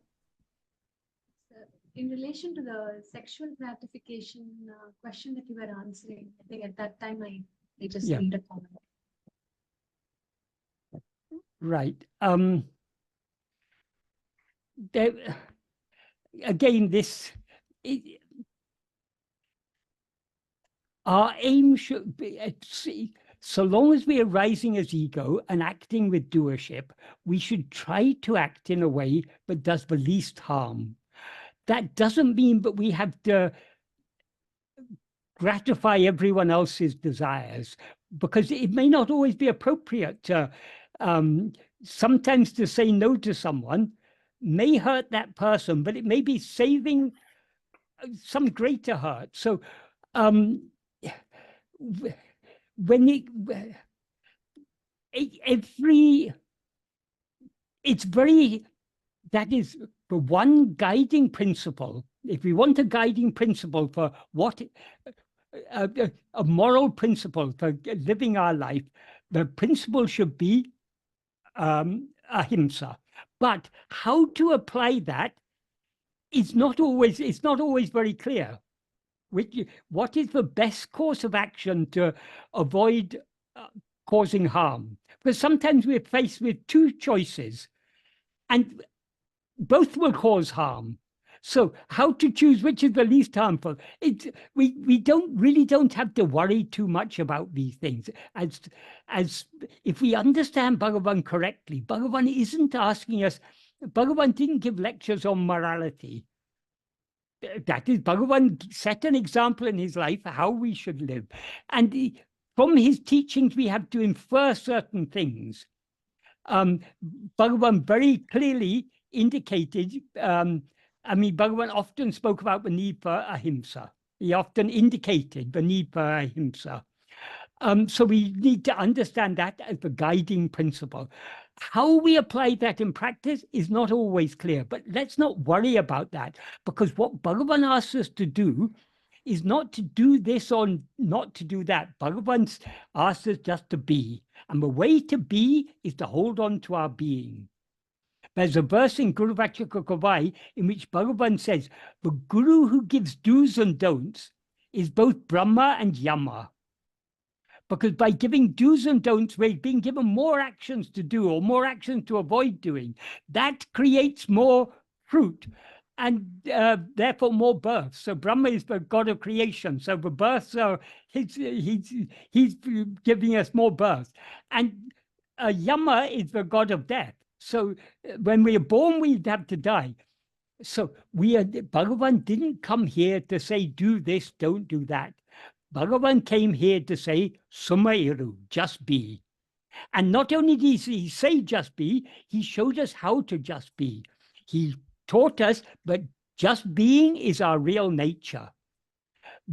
In relation to the sexual gratification question that you were answering, I think at that time I just made a comment. Right. Again, our aim should be, so long as we are rising as ego and acting with doership, we should try to act in a way that does the least harm. That doesn't mean that we have to gratify everyone else's desires, because it may not always be appropriate to, sometimes to say no to someone may hurt that person, but it may be saving some greater hurt. So that is the one guiding principle. If we want a guiding principle for what, a moral principle for living our life, the principle should be ahimsa. But how to apply that is not always, it's not always very clear. What is the best course of action to avoid causing harm? Because sometimes we're faced with two choices and both will cause harm. So how to choose which is the least harmful? We really don't have to worry too much about these things. As if we understand Bhagavan correctly, Bhagavan isn't asking us, Bhagavan didn't give lectures on morality. That is, Bhagavan set an example in his life how we should live. And from his teachings, we have to infer certain things. Bhagavan very clearly indicated, Bhagavan often spoke about the need for ahimsa. He often indicated the need for ahimsa. So we need to understand that as the guiding principle. How we apply that in practice is not always clear, but let's not worry about that, because what Bhagavan asks us to do is not to do this or not to do that. Bhagavan asks us just to be. And the way to be is to hold on to our being. There's a verse in Guru Vachakakavai in which Bhagavan says, the Guru who gives do's and don'ts is both Brahma and Yama. Because by giving do's and don'ts, we're being given more actions to do or more actions to avoid doing. That creates more fruit. and therefore more births. So Brahma is the god of creation. So the births are he's giving us more births, and Yama is the god of death. So when we are born, we have to die. So Bhagavan didn't come here to say, do this, don't do that. Bhagavan came here to say, Sumairu, just be. And not only did he say just be, he showed us how to just be. He taught us, but just being is our real nature.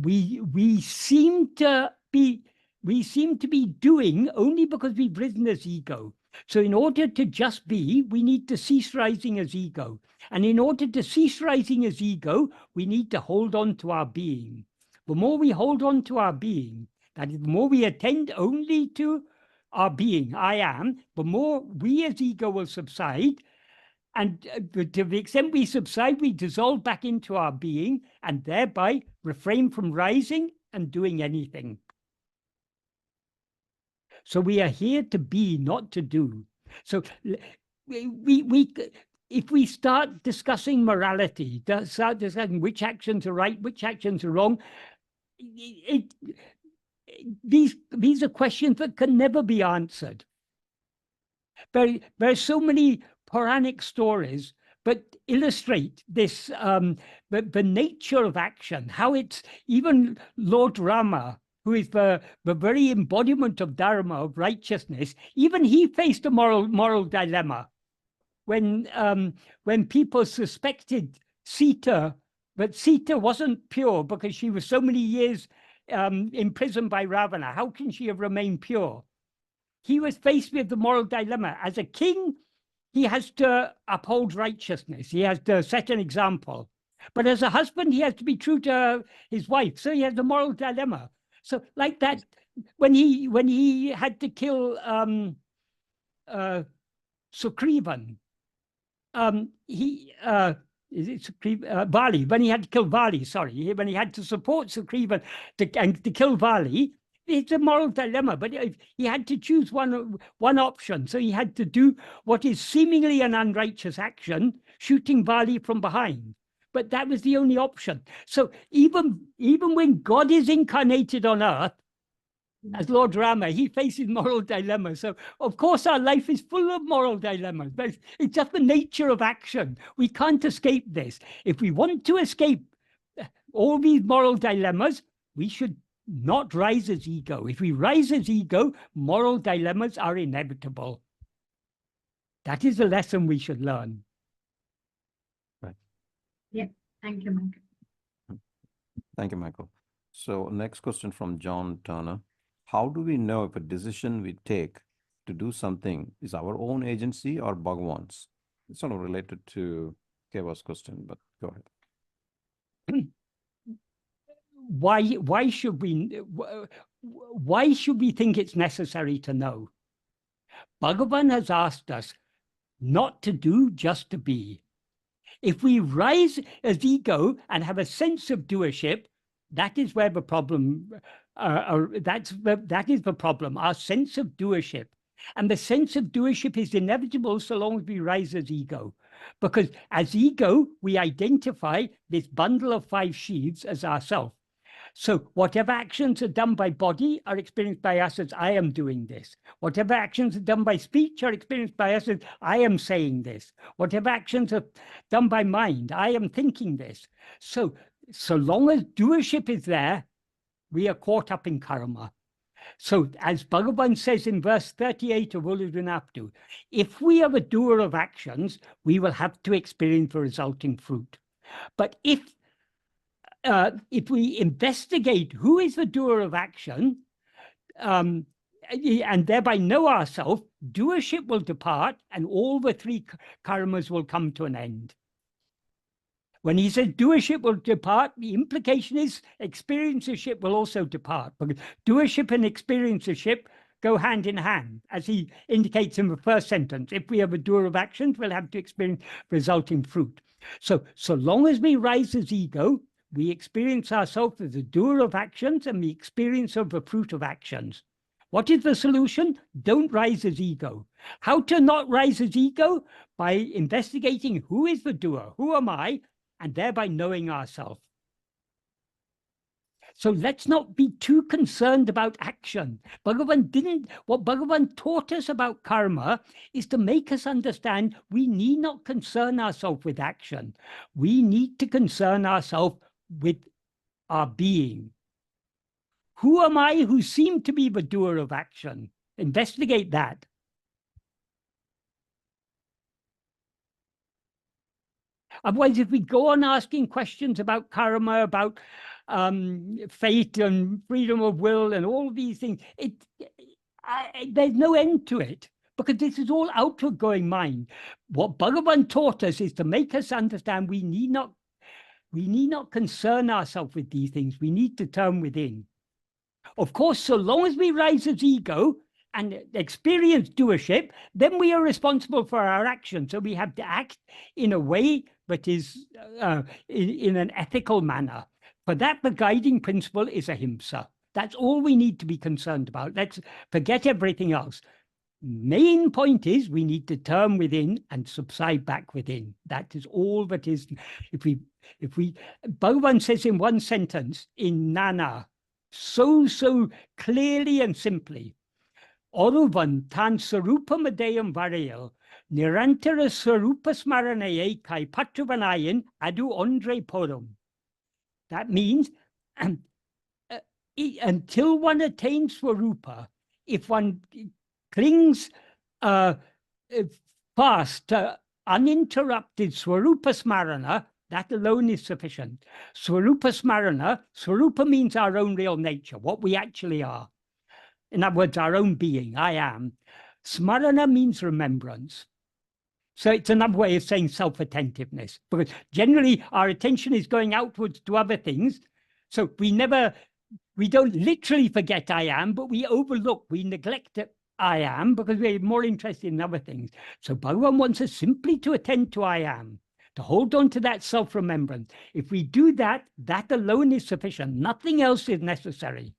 We seem to be doing only because we've risen as ego. So in order to just be, we need to cease rising as ego. And in order to cease rising as ego, we need to hold on to our being. The more we hold on to our being, that is, the more we attend only to our being, I am, the more we as ego will subside. And to the extent we subside, we dissolve back into our being and thereby refrain from rising and doing anything. So we are here to be, not to do. So if we start discussing morality, start discussing which actions are right, which actions are wrong, these are questions that can never be answered. There are so many Puranic stories but illustrate this, the nature of action, how it's even Lord Rama, who is the very embodiment of Dharma, of righteousness, even he faced a moral dilemma when people suspected Sita, but Sita wasn't pure because she was so many years imprisoned by Ravana. How can she have remained pure? He was faced with the moral dilemma. As a king, he has to uphold righteousness. He has to set an example. But as a husband, he has to be true to his wife. So he has a moral dilemma. So like that, when he had to kill Sugrivan, Vali, when he had to kill Vali, sorry, when he had to support Sugrivan to kill Vali, it's a moral dilemma, but he had to choose one option. So he had to do what is seemingly an unrighteous action, shooting Vali from behind. But that was the only option. So even when God is incarnated on earth, as Lord Rama, he faces moral dilemmas. So of course our life is full of moral dilemmas, but it's just the nature of action. We can't escape this. If we want to escape all these moral dilemmas, we should not rise as ego. If we rise as ego, moral dilemmas are inevitable. That is a lesson we should learn. Right. Yeah, thank you, Michael. Thank you, Michael. So next question from John Turner. How do we know if a decision we take to do something is our own agency or Bhagavan's? It's sort of related to Keva's question, but go ahead. Why should we think it's necessary to know? Bhagavan has asked us not to do, just to be. If we rise as ego and have a sense of doership, that is where the problem. That is the problem. Our sense of doership, and the sense of doership is inevitable so long as we rise as ego, because as ego we identify this bundle of 5 sheaths as ourself. So whatever actions are done by body are experienced by us as I am doing this. Whatever actions are done by speech are experienced by us as I am saying this. Whatever actions are done by mind, I am thinking this. So long as doership is there, we are caught up in karma. So as Bhagavan says in verse 38 of Uḷḷadu Nāṛpadu, if we are a doer of actions, we will have to experience the resulting fruit. But if we investigate who is the doer of action, and thereby know ourselves, doership will depart and all the 3 karmas will come to an end. When he says doership will depart, the implication is experiencership will also depart, because doership and experiencership go hand in hand, as he indicates in the first sentence. If we have a doer of actions, we'll have to experience resulting fruit. So long as we rise as ego, we experience ourselves as a doer of actions and the experience of the fruit of actions. What is the solution? Don't rise as ego. How to not rise as ego? By investigating who is the doer, who am I, and thereby knowing ourselves. So let's not be too concerned about action. What Bhagavan taught us about karma is to make us understand we need not concern ourselves with action. We need to concern ourselves with our being. Who am I who seem to be the doer of action? Investigate that. Otherwise, if we go on asking questions about karma, about fate and freedom of will and all these things, there's no end to it, because this is all outward going mind. What Bhagavan taught us is to make us understand we need not concern ourselves with these things. We need to turn within. Of course, so long as we rise as ego and experience doership, then we are responsible for our actions. So we have to act in a way that is in an ethical manner. For that, the guiding principle is ahimsa. That's all we need to be concerned about. Let's forget everything else. Main point is we need to turn within and subside back within. That is all that is. If we Bhagavan says in one sentence in ṉeṉṇa, so clearly and simply, Oruvan tan sarupamadeyam vaṛiyu, nirantara sarupasmaranaye kai patravanayan adu andre porum. That means until one attains Swarupa, if one clings fast to uninterrupted Swarupa Smarana, that alone is sufficient. Swarupa Smarana, Swarupa means our own real nature, what we actually are. In other words, our own being, I am. Smarana means remembrance. So it's another way of saying self-attentiveness, because generally our attention is going outwards to other things. So we don't literally forget I am, but we overlook, we neglect I am because we're more interested in other things. So Bhagavan wants us simply to attend to I am, to hold on to that self-remembrance. If we do that, that alone is sufficient. Nothing else is necessary.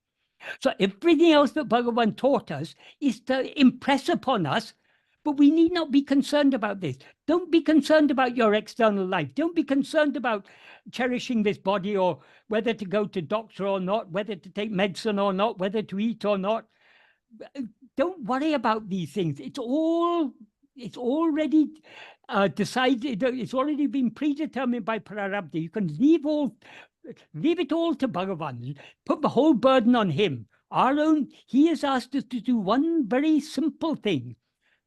So everything else that Bhagavan taught us is to impress upon us, but we need not be concerned about this. Don't be concerned about your external life. Don't be concerned about cherishing this body or whether to go to doctor or not, whether to take medicine or not, whether to eat or not. Don't worry about these things. It's already decided. It's already been predetermined by prarabdha. You can leave it all to Bhagavan. Put the whole burden on him. He has asked us to do one very simple thing,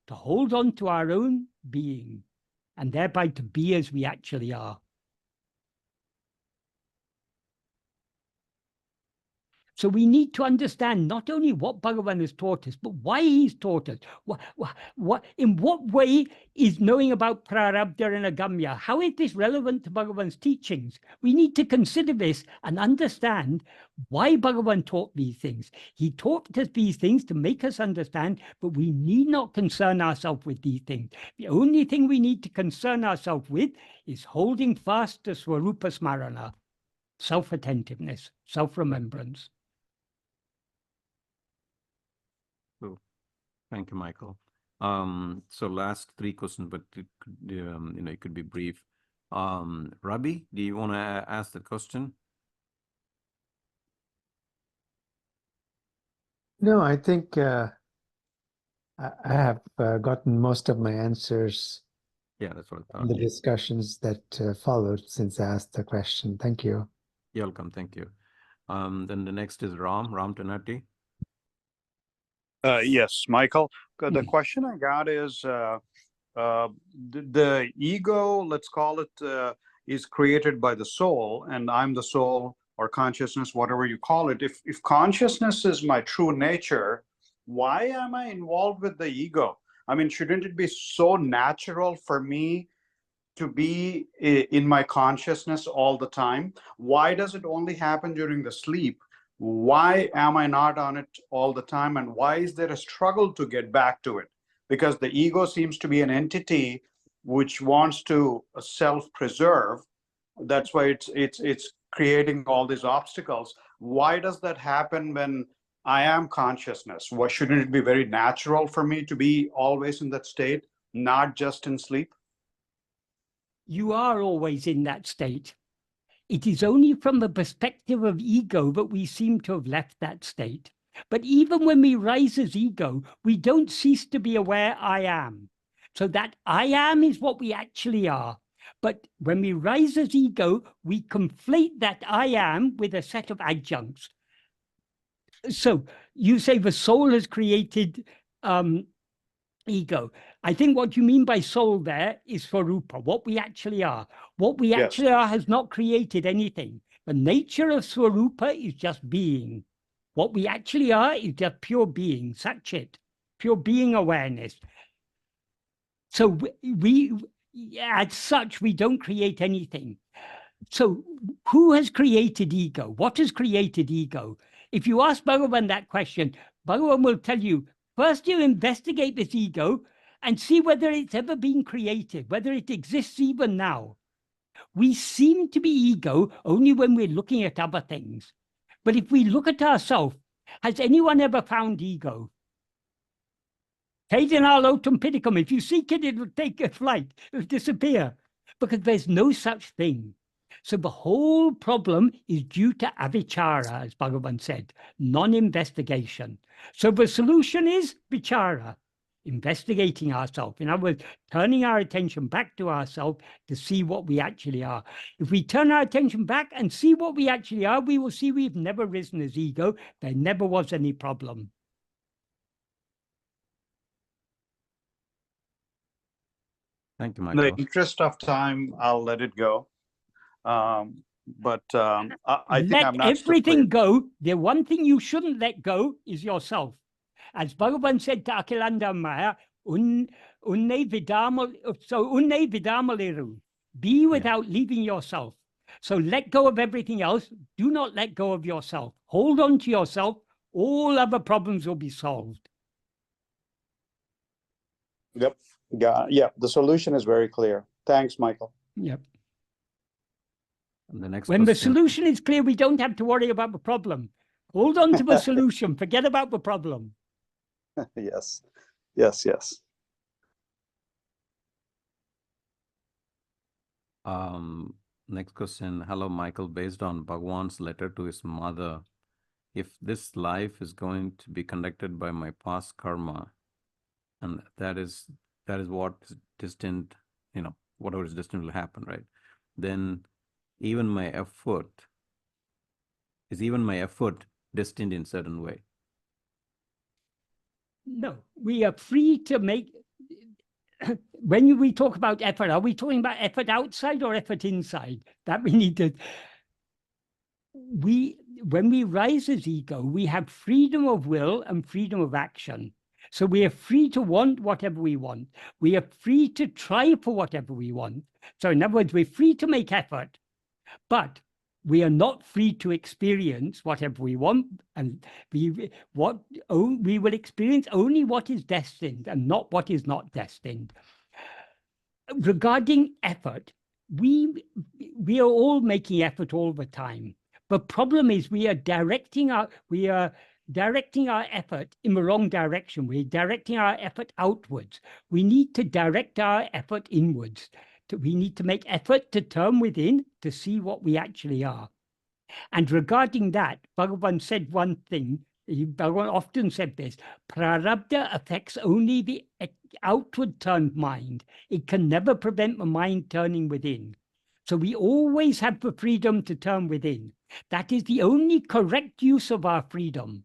to hold on to our own being, and thereby to be as we actually are. So we need to understand not only what Bhagavan has taught us, but why he's taught us. In what way is knowing about prarabdha and agamya? How is this relevant to Bhagavan's teachings? We need to consider this and understand why Bhagavan taught these things. He taught us these things to make us understand, but we need not concern ourselves with these things. The only thing we need to concern ourselves with is holding fast to Swarupa Smarana, self-attentiveness, self-remembrance. Thank you, Michael. So last three questions, but it could, it could be brief. Rabi, do you want to ask the question? No, I think I have gotten most of my answers. Yeah, that's what I in thought. the discussions that followed since I asked the question. Thank you. You're welcome. Thank you. Then the next is Ram Tanati. Yes, Michael. The question I got is the ego, let's call it, is created by the soul, and I'm the soul or consciousness, whatever you call it. If consciousness is my true nature, why am I involved with the ego? I mean, shouldn't it be so natural for me to be in my consciousness all the time? Why does it only happen during the sleep? Why am I not on it all the time? And why is there a struggle to get back to it? Because the ego seems to be an entity which wants to self-preserve. That's why it's creating all these obstacles. Why does that happen when I am consciousness? Why shouldn't it be very natural for me to be always in that state, not just in sleep? you are always in that state. It is only from the perspective of ego that we seem to have left that state. But even when we rise as ego, we don't cease to be aware I am. So that I am is what we actually are. But when we rise as ego, we conflate that I am with a set of adjuncts. So you say the soul has created ego. I think what you mean by soul there is Swarupa, what we actually are. What we actually are has not created anything. The nature of Swarupa is just being. What we actually are is just pure being, Satchit, pure being awareness. So we as such, we don't create anything. So who has created ego? What has created ego? If you ask Bhagavan that question, Bhagavan will tell you, first you investigate this ego and see whether it's ever been created, whether it exists even now. We seem to be ego only when we're looking at other things. But if we look at ourselves, has anyone ever found ego? If you seek it, it will take a flight, it will disappear, because there's no such thing. So the whole problem is due to avichara, as Bhagavan said, non-investigation. So the solution is vichara, investigating ourselves. In other words, turning our attention back to ourselves to see what we actually are. If we turn our attention back and see what we actually are, we will see we've never risen as ego. There never was any problem. Thank you, In the Michael. interest of time, I'll let it go. I think I'm not everything go. The one thing you shouldn't let go is yourself. As Bhagavan said to Akilandamaya, unne vidamaliru, be without leaving yourself. So let go of everything else. Do not let go of yourself. Hold on to yourself. All other problems will be solved. Yep. Yeah. The solution is very clear. Thanks, Michael. Yep. And the next When the question. solution is clear, we don't have to worry about the problem. Hold on to the solution. Forget about the problem. Yes. Next question. Hello, Michael. Based on Bhagwan's letter to his mother, if this life is going to be conducted by my past karma, and that is what is destined, whatever is destined will happen, right? Then even my effort destined in certain way? No, we are free to make. When we talk about effort, are we talking about effort outside or effort inside? That we need to. When we rise as ego, we have freedom of will and freedom of action. So we are free to want whatever we want. We are free to try for whatever we want. So in other words, we're free to make effort, but we are not free to experience whatever we want, and we will experience only what is destined and not what is not destined. Regarding effort, we are all making effort all the time. The problem is we are directing our effort in the wrong direction. We're directing our effort outwards. We need to direct our effort inwards. We need to make effort to turn within to see what we actually are. And regarding that, Bhagavan said one thing. Bhagavan often said this: prarabdha affects only the outward turned mind. It can never prevent the mind turning within. So we always have the freedom to turn within. That is the only correct use of our freedom.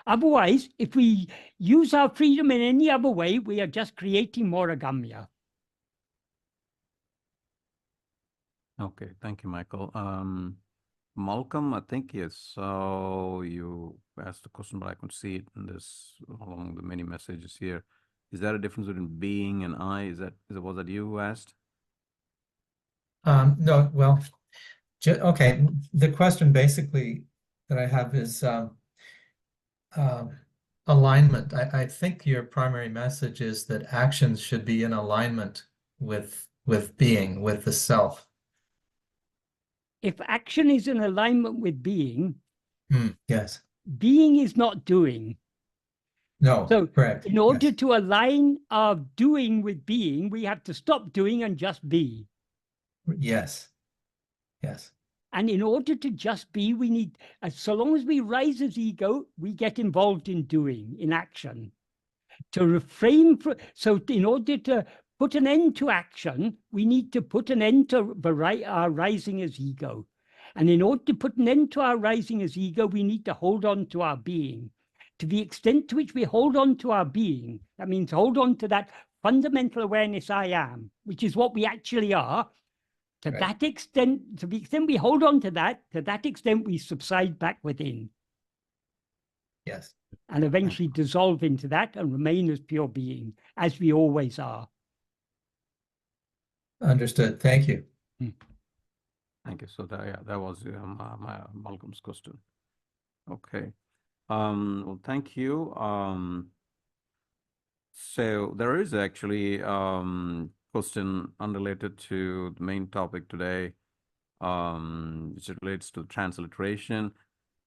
Otherwise, if we use our freedom in any other way, we are just creating more agamya. Okay, thank you, Michael. Malcolm, I think yes. So you asked the question, but I could see it in this along the many messages here. Is there a difference between being and I? Was that you who asked? No, well, okay. The question basically that I have is alignment. I think your primary message is that actions should be in alignment with being, with the self. If action is in alignment with being, yes, being is not doing. No, so correct. In order to align our doing with being, we have to stop doing and just be. Yes. Yes. And in order to just be, we need, so long as we rise as ego, we get involved in doing, in action. To refrain from, so in order to put an end to action, we need to put an end to our rising as ego. And in order to put an end to our rising as ego, we need to hold on to our being. To the extent to which we hold on to our being, that means hold on to that fundamental awareness I am, which is what we actually are. To that extent, to the extent we hold on to that extent we subside back within. Yes. And eventually dissolve into that and remain as pure being, as we always are. Understood. Thank you. Thank you. So that was my Malcolm's question. Okay. Well, thank you. So there is actually question unrelated to the main topic today, which relates to transliteration.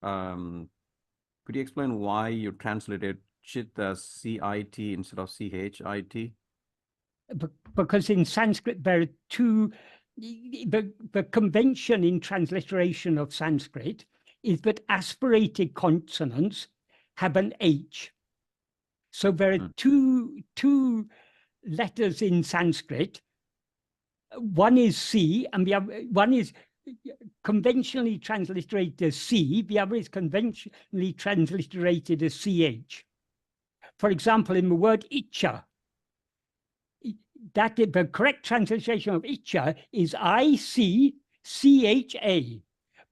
Could you explain why you translated chit as CIT instead of CHIT? Because in Sanskrit there are two, the convention in transliteration of Sanskrit is that aspirated consonants have an H. So there are two letters in Sanskrit. One is C, and the other one is conventionally transliterated as C. The other is conventionally transliterated as CH. For example, in the word Icha, that the correct translation of Icha is ICCHA,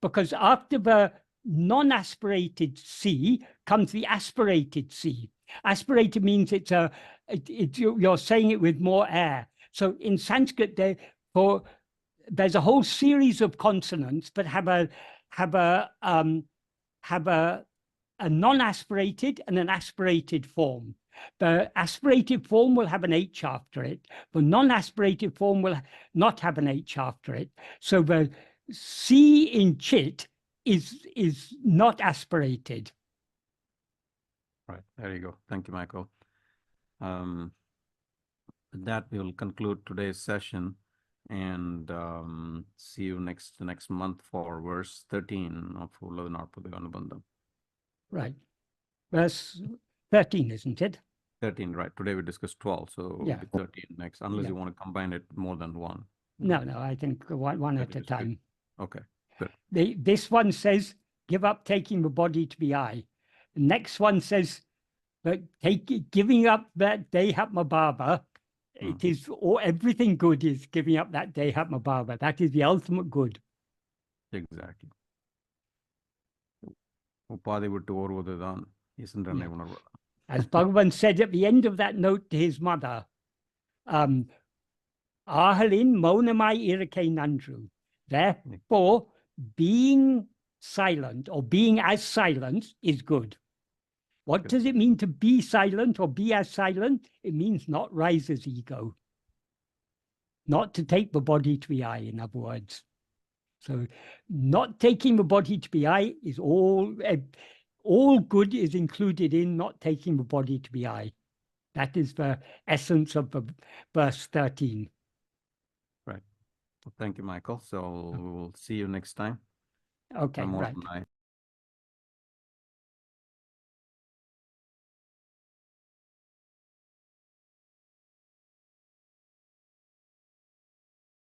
because after the non-aspirated C comes the aspirated C. Aspirated means you're saying it with more air. So in Sanskrit, there's a whole series of consonants that have a non-aspirated and an aspirated form. The aspirated form will have an H after it. The non-aspirated form will not have an H after it. So the C in chit is not aspirated. Right, there you go. Thank you, Michael. With that, we will conclude today's session and see you next month for verse 13 of Uڵḷadu Nāṛpadu Anubandham. Right. Verse 13, isn't it? 13, right. Today we discussed 12, so it'll be 13 next, unless you want to combine it more than one. No, I think one at a time. Good. Okay, good. This one says, give up taking the body to be I. The next one says, giving up that Dehatma Bhava, it is, or everything good is giving up that Dehatma Bhava. That is the ultimate good. Exactly. Upadivittu oruvuduதான் ஈசன்றனை உணர்வது. As Bhagavan said at the end of that note to his mother, Āhalin maunamai irake nandru. Therefore, being silent or being as silent is good. What does it mean to be silent or be as silent? It means not rise as ego. Not to take the body to be I, in other words. So not taking the body to be I is all good is included in not taking the body to be I. That is the essence of the verse 13. Right. Well, thank you, Michael. So we'll see you next time. Okay, right.